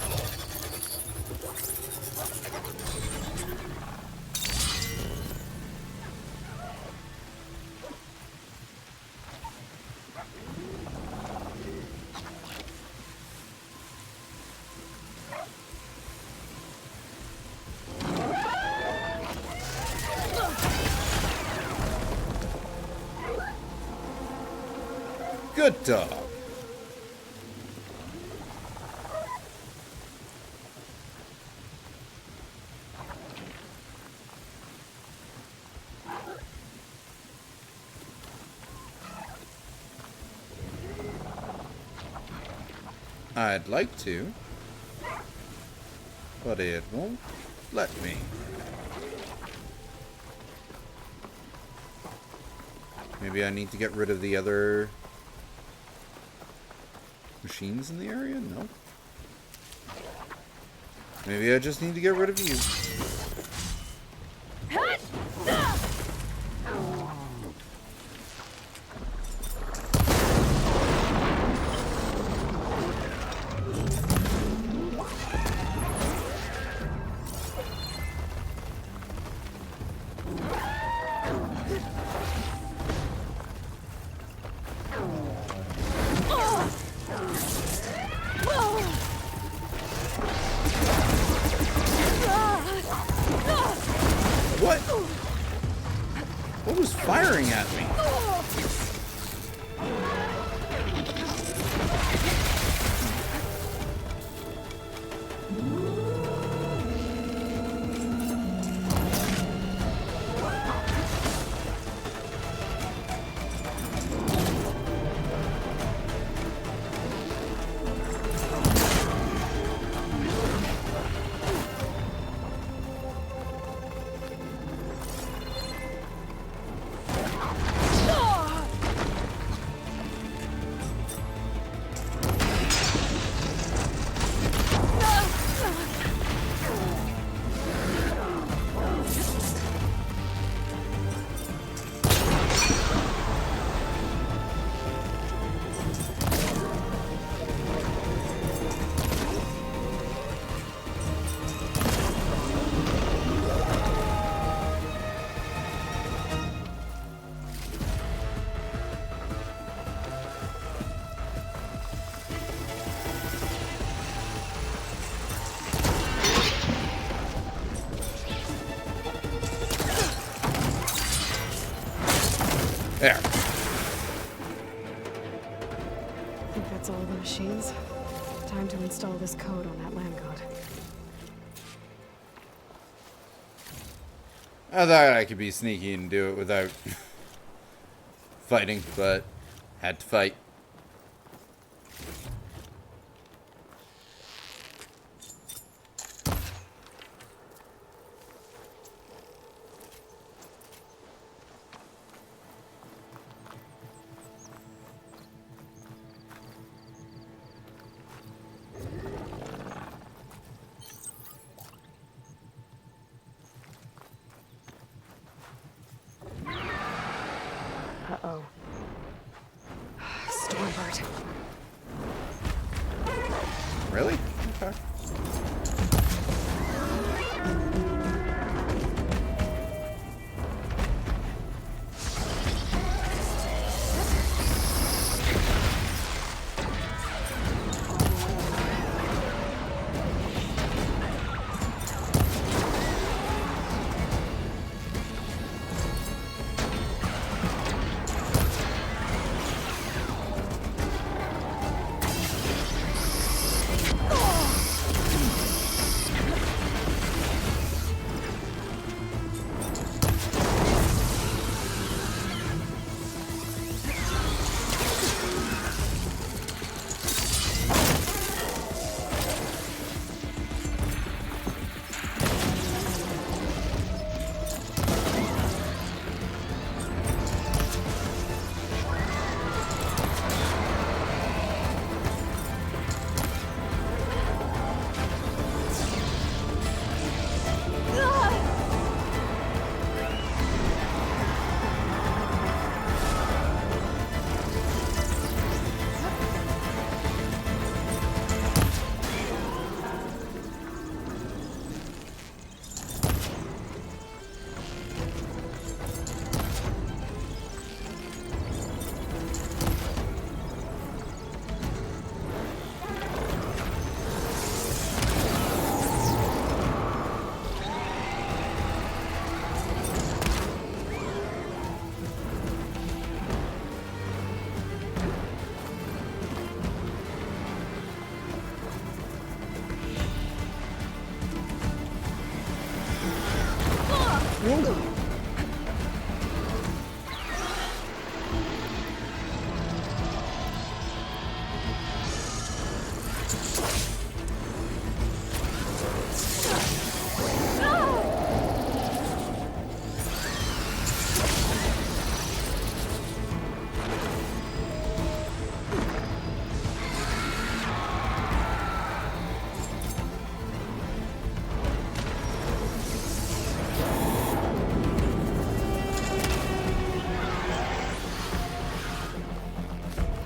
Good dog. I'd like to, but it won't let me. Maybe I need to get rid of the other machines in the area? No. Maybe I just need to get rid of you. What? What was firing at me? There. I think that's all the machines. Time to install this code on that land god. I thought I could be sneaky and do it without fighting, but had to fight. Okay.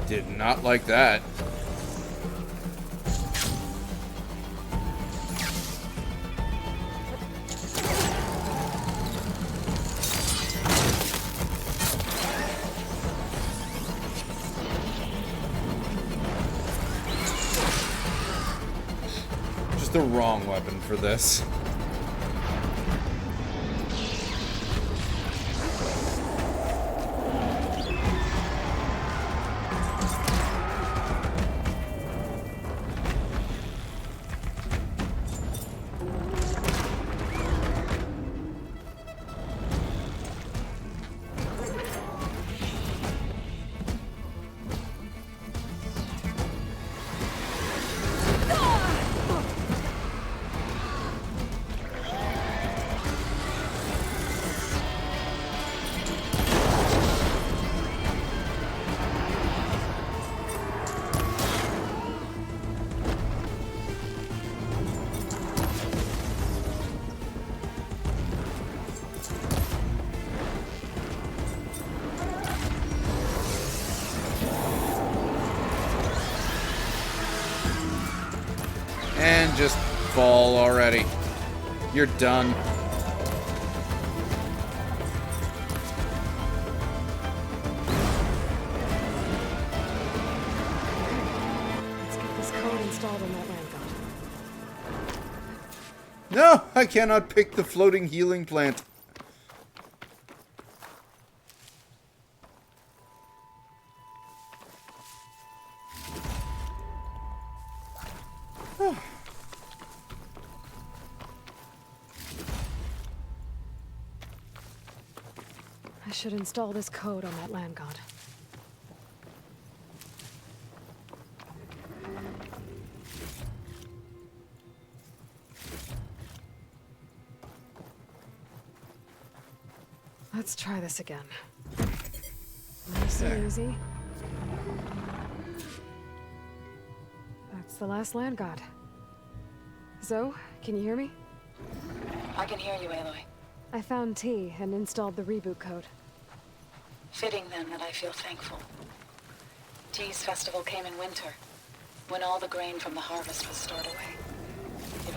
Did not like that. Just the wrong weapon for this. And just fall already. You're done. Let's get this code installed on that land god. No, I cannot pick the floating healing plant. I should install this code on that land god. Let's try this again. Nice and easy. That's the last land god. Zoe, can you hear me? I can hear you, Aloy. I found T and installed the reboot code. Fitting then that I feel thankful. T's festival came in winter, when all the grain from the harvest was stored away.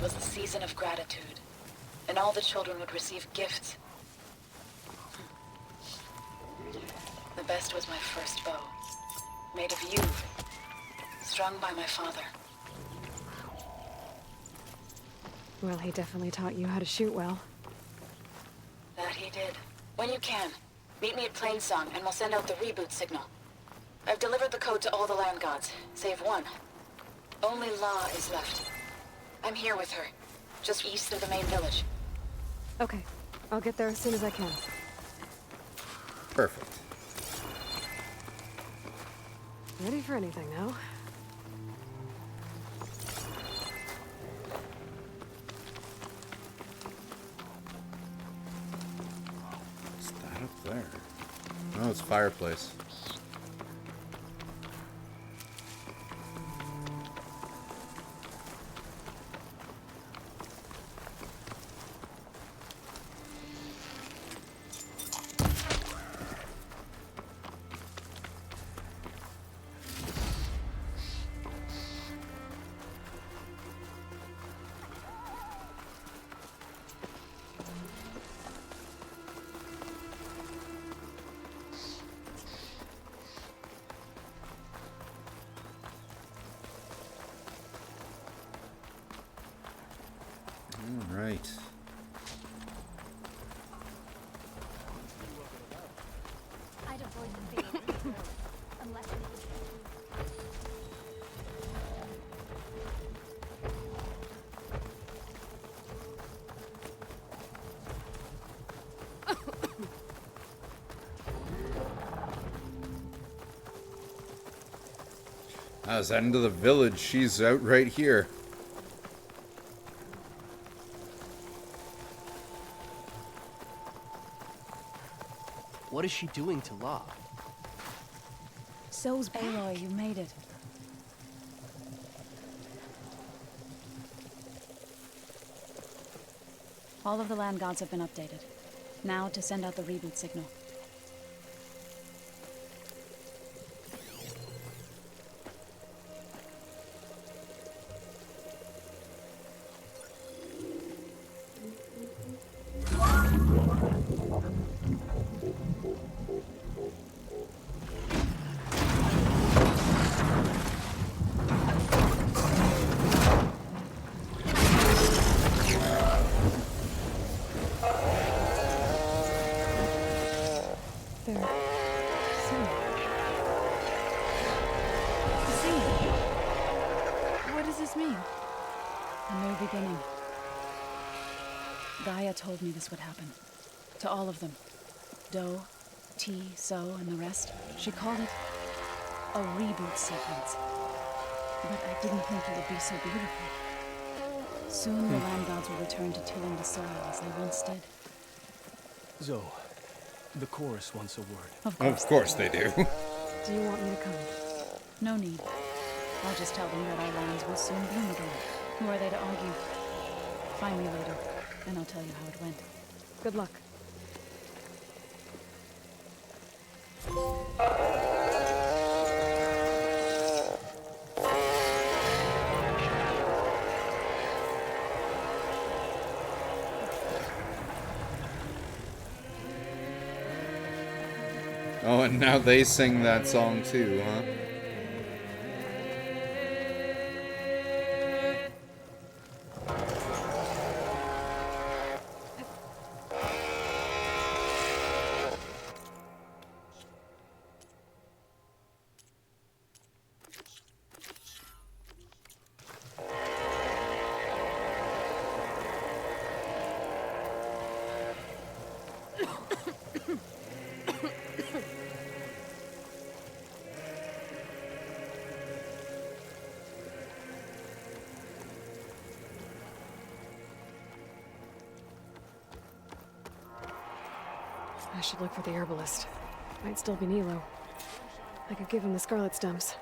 was the season of gratitude, and all the children would receive gifts. The best was my first bow, made of yew, strung by my father. Well, he definitely taught you how to shoot well. That he did. When you can, meet me at Plainsong, and we'll send out the reboot signal. I've delivered the code to all the land gods, save one. Only La is left. I'm here with her, just east of the main village. Okay, I'll get there as soon as I can. Perfect. Ready for anything now? What's that up there? Oh, it's a fireplace. All right. I'd avoid the field unless I was heading to the village. She's out right here. What is she doing to La? So's back. Aloy, you made it. All of the land gods have been updated. Now to send out the reboot signal. Gaia told me this would happen. To all of them. Do, T, So, and the rest. She called it a reboot sequence. But I didn't think it would be so beautiful. Soon the land gods will return to tilling the soil as they once did. Zoe, the chorus wants a word. Of course they do. Do you want me to come? No need. I'll just tell them that our lands will soon bloom again. Who are they to argue? Find me later, and I'll tell you how it went. Good luck. Oh, and now they sing that song too, huh? I should look for the herbalist. Might still be Nilo. I could give him the scarlet stems.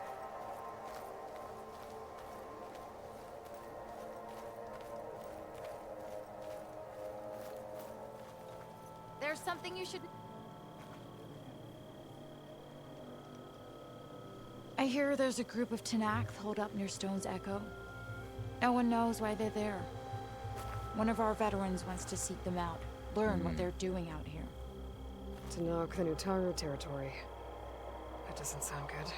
there's something you should... I hear there's a group of Tenakth holed up near Stone's Echo. No one knows why they're there, One of our veterans wants to seek them out, learn what they're doing out here. To knock the Nutaru territory. That doesn't sound good.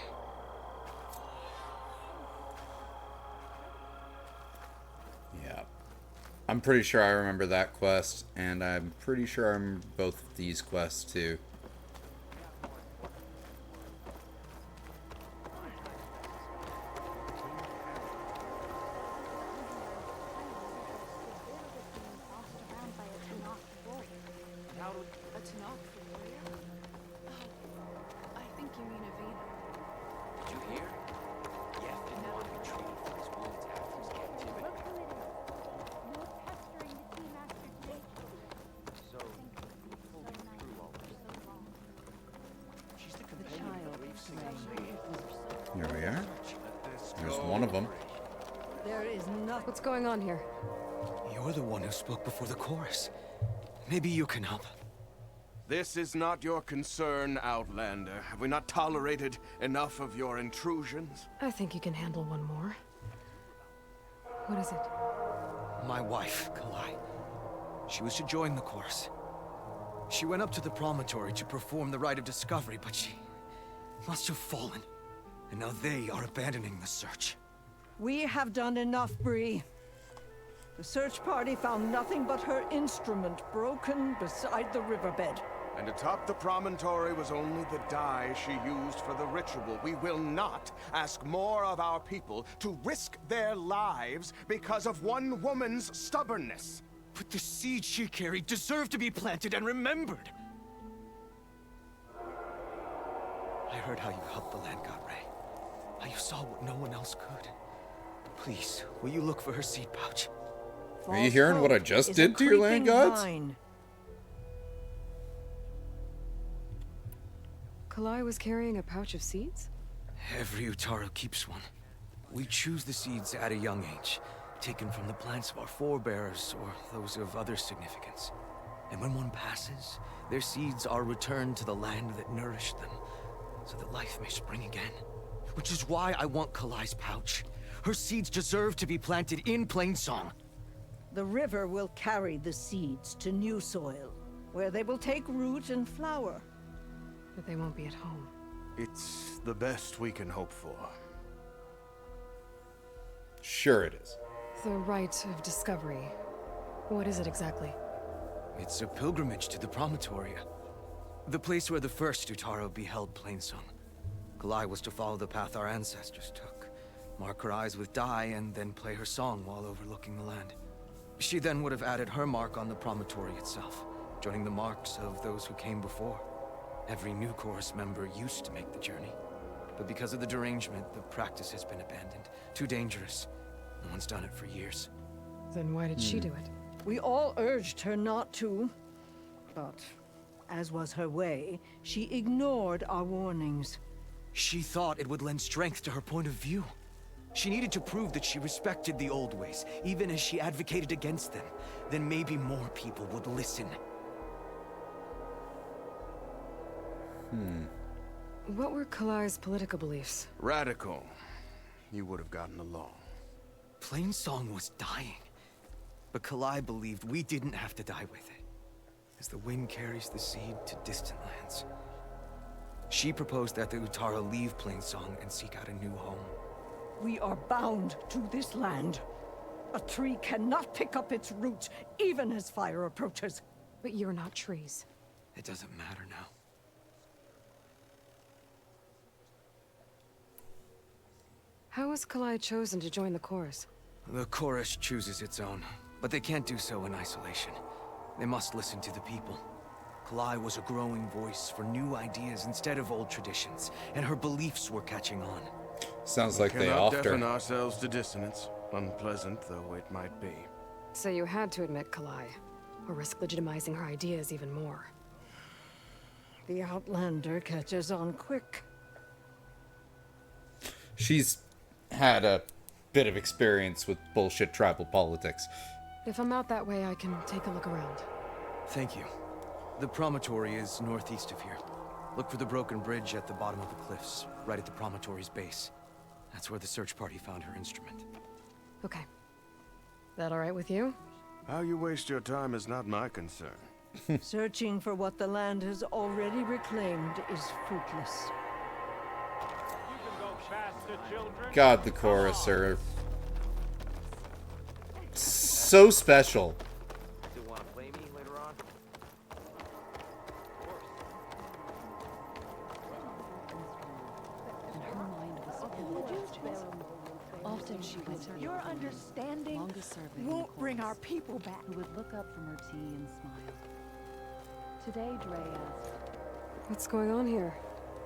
Yeah. I'm pretty sure I remember that quest, and I'm pretty sure I remember both of these quests too. Here we are. There's one of them. There is nothing. What's going on here? You're the one who spoke before the chorus. Maybe you can help. This is not your concern, Outlander. Have we not tolerated enough of your intrusions? I think you can handle one more. What is it? My wife, Kalai. She was to join the chorus. She went up to the promontory to perform the rite of discovery, but she must have fallen. And now they are abandoning the search. We have done enough, Bree. The search party found nothing but her instrument broken beside the riverbed. And atop the promontory was only the dye she used for the ritual. We will not ask more of our people to risk their lives because of one woman's stubbornness. But the seed she carried deserved to be planted and remembered. I heard how you helped the land god Ray. How you saw what no one else could. Please, will you look for her seed pouch? Are you hearing what I just did to your land gods? Kalai was carrying a pouch of seeds? Every Utaru keeps one. We choose the seeds at a young age, taken from the plants of our forebears or those of other significance. And when one passes, their seeds are returned to the land that nourished them, so that life may spring again. Which is why I want Kalai's pouch. Her seeds deserve to be planted in Plainsong. The river will carry the seeds to new soil, where they will take root and flower. But they won't be at home. It's the best we can hope for. Sure it is. The rite of discovery. What is it exactly? It's a pilgrimage to the promontory. The place where the first Utaru beheld Plainsong. Kalai was to follow the path our ancestors took. Mark her eyes with dye and then play her song while overlooking the land. She then would have added her mark on the promontory itself, joining the marks of those who came before. Every new chorus member used to make the journey. But because of the derangement, the practice has been abandoned. Too dangerous. No one's done it for years. Then why did she do it? We all urged her not to, but as was her way, she ignored our warnings. She thought it would lend strength to her point of view. She needed to prove that she respected the old ways, even as she advocated against them. Then maybe more people would listen. What were Kalai's political beliefs? Radical. You would have gotten along. Plainsong was dying. But Kalai believed we didn't have to die with it, as the wind carries the seed to distant lands. She proposed that the Utaru leave Plainsong and seek out a new home. We are bound to this land. A tree cannot pick up its roots, even as fire approaches. But you're not trees. It doesn't matter now. How was Kalai chosen to join the chorus? The chorus chooses its own, but they can't do so in isolation. They must listen to the people. Kalai was a growing voice for new ideas instead of old traditions, and her beliefs were catching on. Sounds like they cannot offed her. deafen ourselves to dissonance, unpleasant though it might be. So you had to admit Kalai, or risk legitimizing her ideas even more. The Outlander catches on quick. She's had a bit of experience with bullshit tribal politics. If I'm out that way, I can take a look around. Thank you. The promontory is northeast of here. Look for the broken bridge at the bottom of the cliffs, right at the promontory's base. That's where the search party found her instrument. Okay. That all right with you? How you waste your time is not my concern. Searching for what the land has already reclaimed is fruitless. God, the chorus are so special. Still want to play me later on? And her mind was full of questions. Often she went to the Your old woman, understanding longest serving in the won't bring our chorus, people back. who would look up from her tea and smile. Today, Dre asked, What's going on here?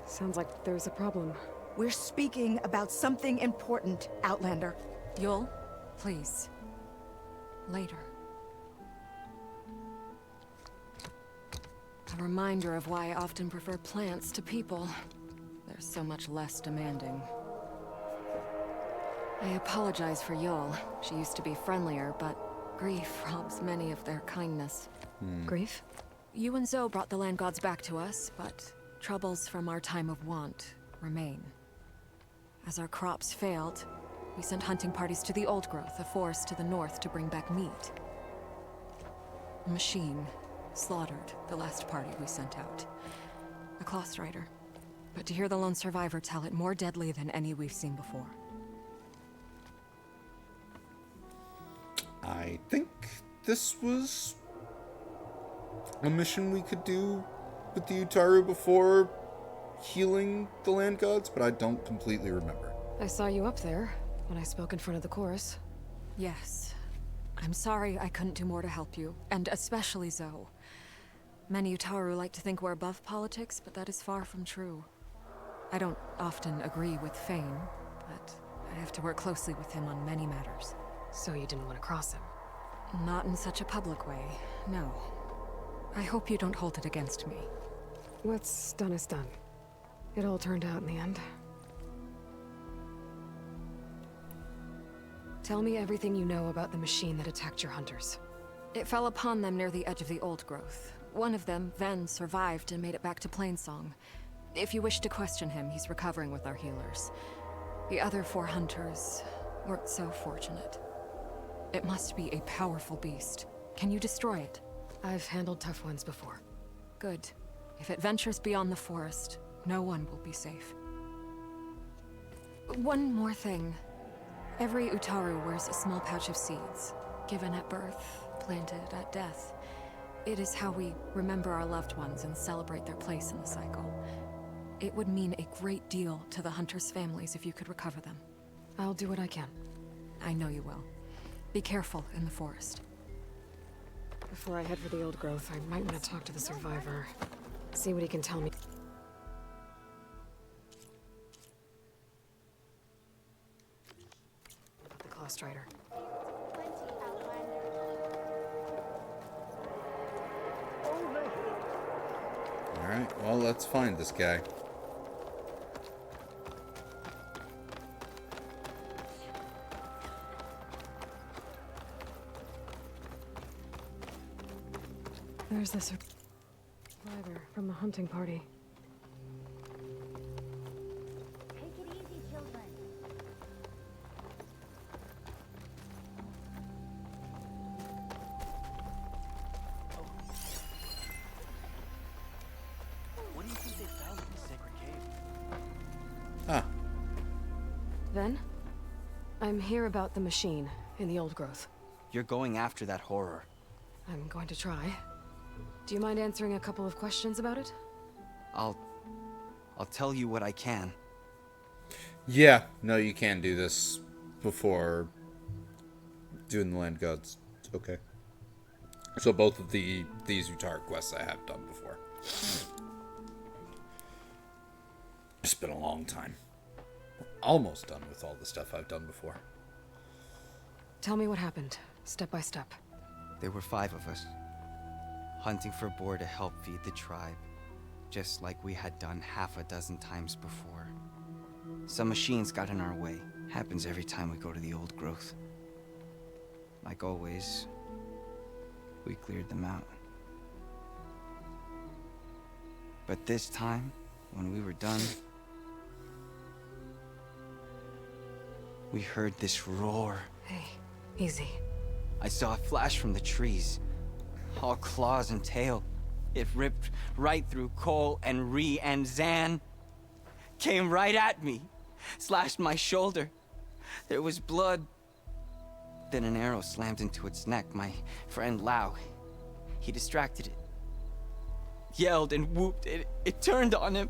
Sounds like there's a problem. We're speaking about something important, Outlander. Yul, please. Later. A reminder of why I often prefer plants to people. They're so much less demanding. I apologize for Yul. She used to be friendlier, but grief robs many of their kindness. Grief? You and Zoe brought the land gods back to us, but troubles from our time of want remain. As our crops failed, we sent hunting parties to the Old Growth, a forest to the north, to bring back meat. A machine slaughtered the last party we sent out. A cloth strider. But to hear the lone survivor tell it, more deadly than any we've seen before. I think this was a mission we could do with the Utaru before healing the land gods, but I don't completely remember. I saw you up there when I spoke in front of the chorus. Yes. I'm sorry I couldn't do more to help you, and especially Zoe. Many Utaru like to think we're above politics, but that is far from true. I don't often agree with Fane, but I have to work closely with him on many matters. So you didn't want to cross him? Not in such a public way, no. I hope you don't hold it against me. What's done is done. It all turned out in the end. Tell me everything you know about the machine that attacked your hunters. It fell upon them near the edge of the Old Growth. One of them, Ven, survived and made it back to Plainsong. If you wish to question him, he's recovering with our healers. The other 4 hunters weren't so fortunate. It must be a powerful beast. Can you destroy it? I've handled tough ones before. Good. If it ventures beyond the forest, no one will be safe. One more thing. Every Utaru wears a small pouch of seeds, given at birth, planted at death. It is how we remember our loved ones and celebrate their place in the cycle. It would mean a great deal to the hunters' families if you could recover them. I'll do what I can. I know you will. Be careful in the forest. Before I head for the Old Growth, I might want to talk to the survivor. See what he can tell me. The Claw Strider. Alright, well, let's find this guy. There's the survivor from the hunting party. Take it easy, children. What do you think they found in the sacred cave? Ah. Then? I'm here about the machine in the Old Growth. You're going after that horror. I'm going to try. Do you mind answering a couple of questions about it? I'll tell you what I can. Yeah, no, you can do this before doing the land gods. Okay. So both of these Utaru quests I have done before. It's been a long time. Almost done with all the stuff I've done before. Tell me what happened, step by step. There were 5 of us, hunting for boar to help feed the tribe, just like we had done half a dozen times before. Some machines got in our way. Happens every time we go to the Old Growth. Like always, we cleared them out. But this time, when we were done, we heard this roar. Hey, easy. I saw a flash from the trees, all claws and tail. It ripped right through Cole and Ree, and Zan came right at me, slashed my shoulder. There was blood. Then an arrow slammed into its neck. My friend Lau, he distracted it. Yelled and whooped. It turned on him.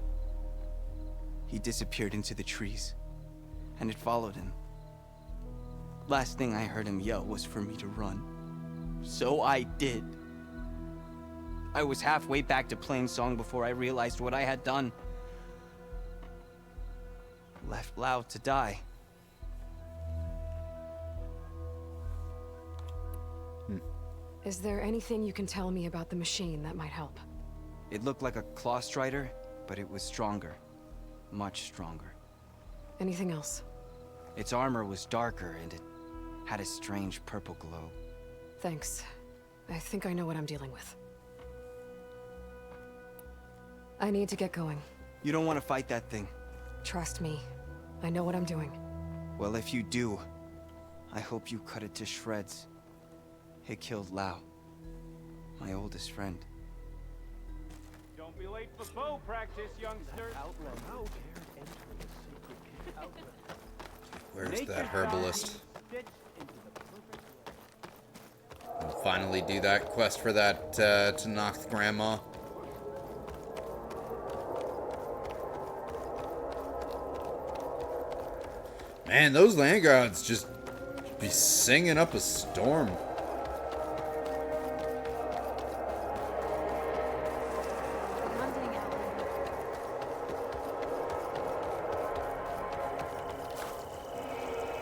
He disappeared into the trees, and it followed him. Last thing I heard him yell was for me to run. So I did. I was halfway back to Plainsong before I realized what I had done. Left Lau to die. Is there anything you can tell me about the machine that might help? It looked like a claw strider, but it was stronger. Much stronger. Anything else? Its armor was darker, and it had a strange purple glow. Thanks. I think I know what I'm dealing with. I need to get going. You don't want to fight that thing. Trust me. I know what I'm doing. Well, if you do, I hope you cut it to shreds. It killed Lau, my oldest friend. Don't be late for bow practice, youngsters. Where's that herbalist? We'll finally do that quest for that Tanakh grandma. Man, those land gods just be singing up a storm.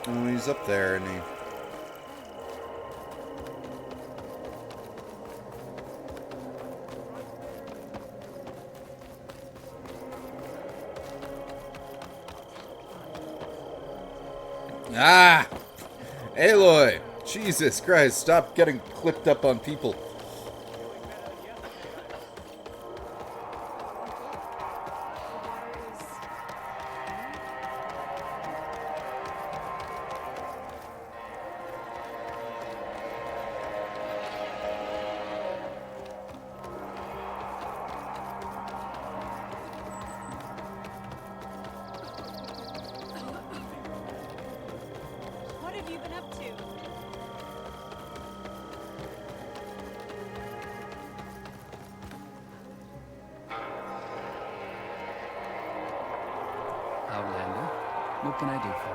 Oh, he's up there, isn't he? Ah! Aloy! Jesus Christ, stop getting clipped up on people. What have you been up to? Outlander, what can I do for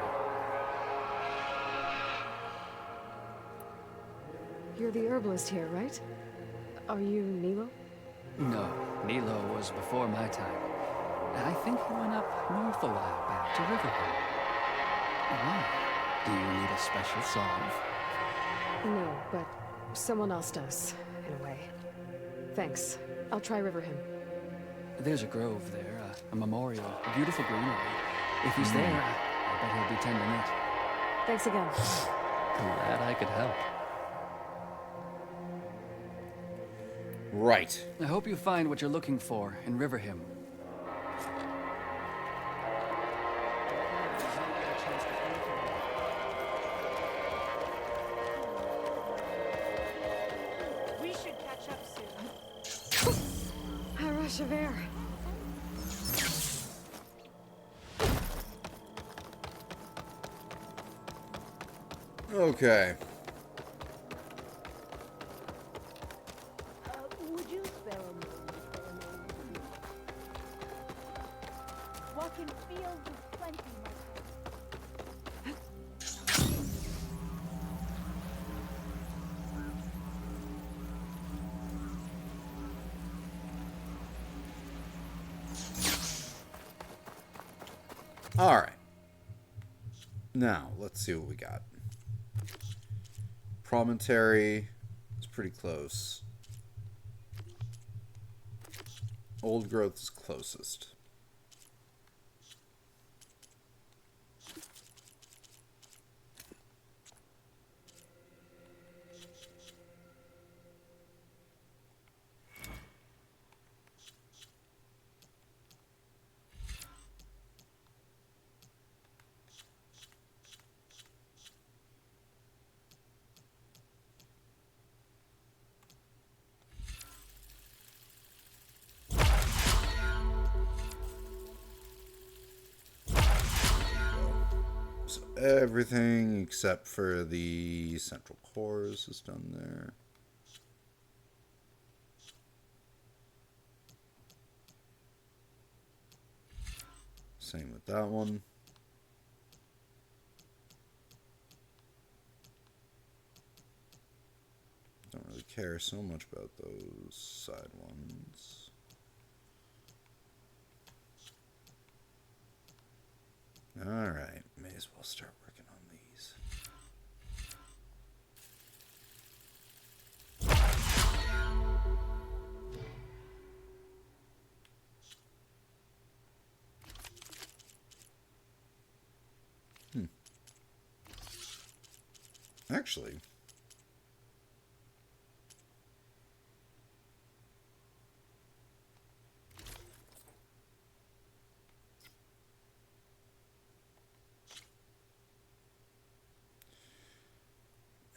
you? You're the herbalist here, right? Are you Nilo? No, Nilo was before my time. I think he went up north a while back to Riverhead. Why? Do you need a special salve? No, but someone else does, in a way. Thanks. I'll try Riverhim. There's a grove there, a memorial, a beautiful greenery. If he's there, I bet he'll be tending it. Thanks again. Glad I could help. Right. I hope you find what you're looking for in Riverhim. We should catch up soon. A rush of air. Okay. Would you spare a moment for an old view? Walk in fields of plenty, my friend. All right. Now, let's see what we got. Promontory is pretty close. Old Growth is closest. everything except for the central cores is done there. Same with that one. Don't really care so much about those side ones. Alright, may as well start working on these. Actually,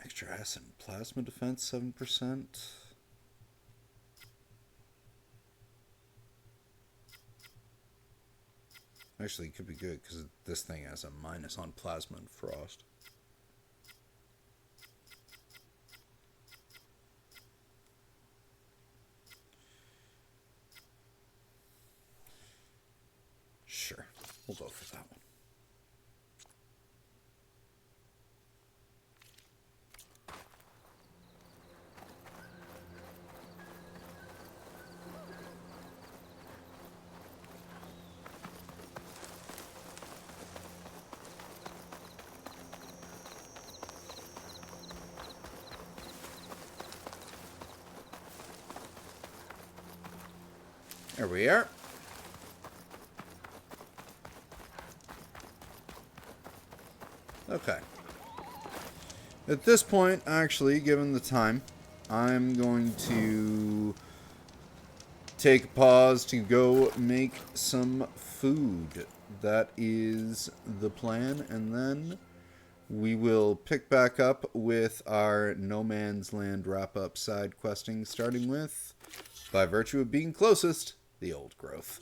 extra acid and plasma defense 7%. Actually, it could be good because this thing has a minus on plasma and frost. Sure, we'll go for that one. There we are. Okay. At this point, actually, given the time, I'm going to take a pause to go make some food. That is the plan, and then we will pick back up with our No Man's Land wrap-up side questing, starting with, by virtue of being closest, the Old Growth.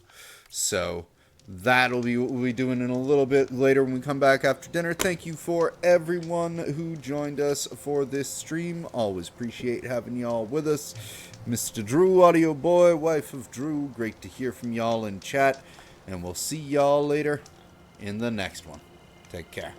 So that'll be what we'll be doing in a little bit later when we come back after dinner. Thank you for everyone who joined us for this stream. Always appreciate having y'all with us. Mr. Drew, Audio Boy, wife of Drew, great to hear from y'all in chat. And we'll see y'all later in the next one. Take care.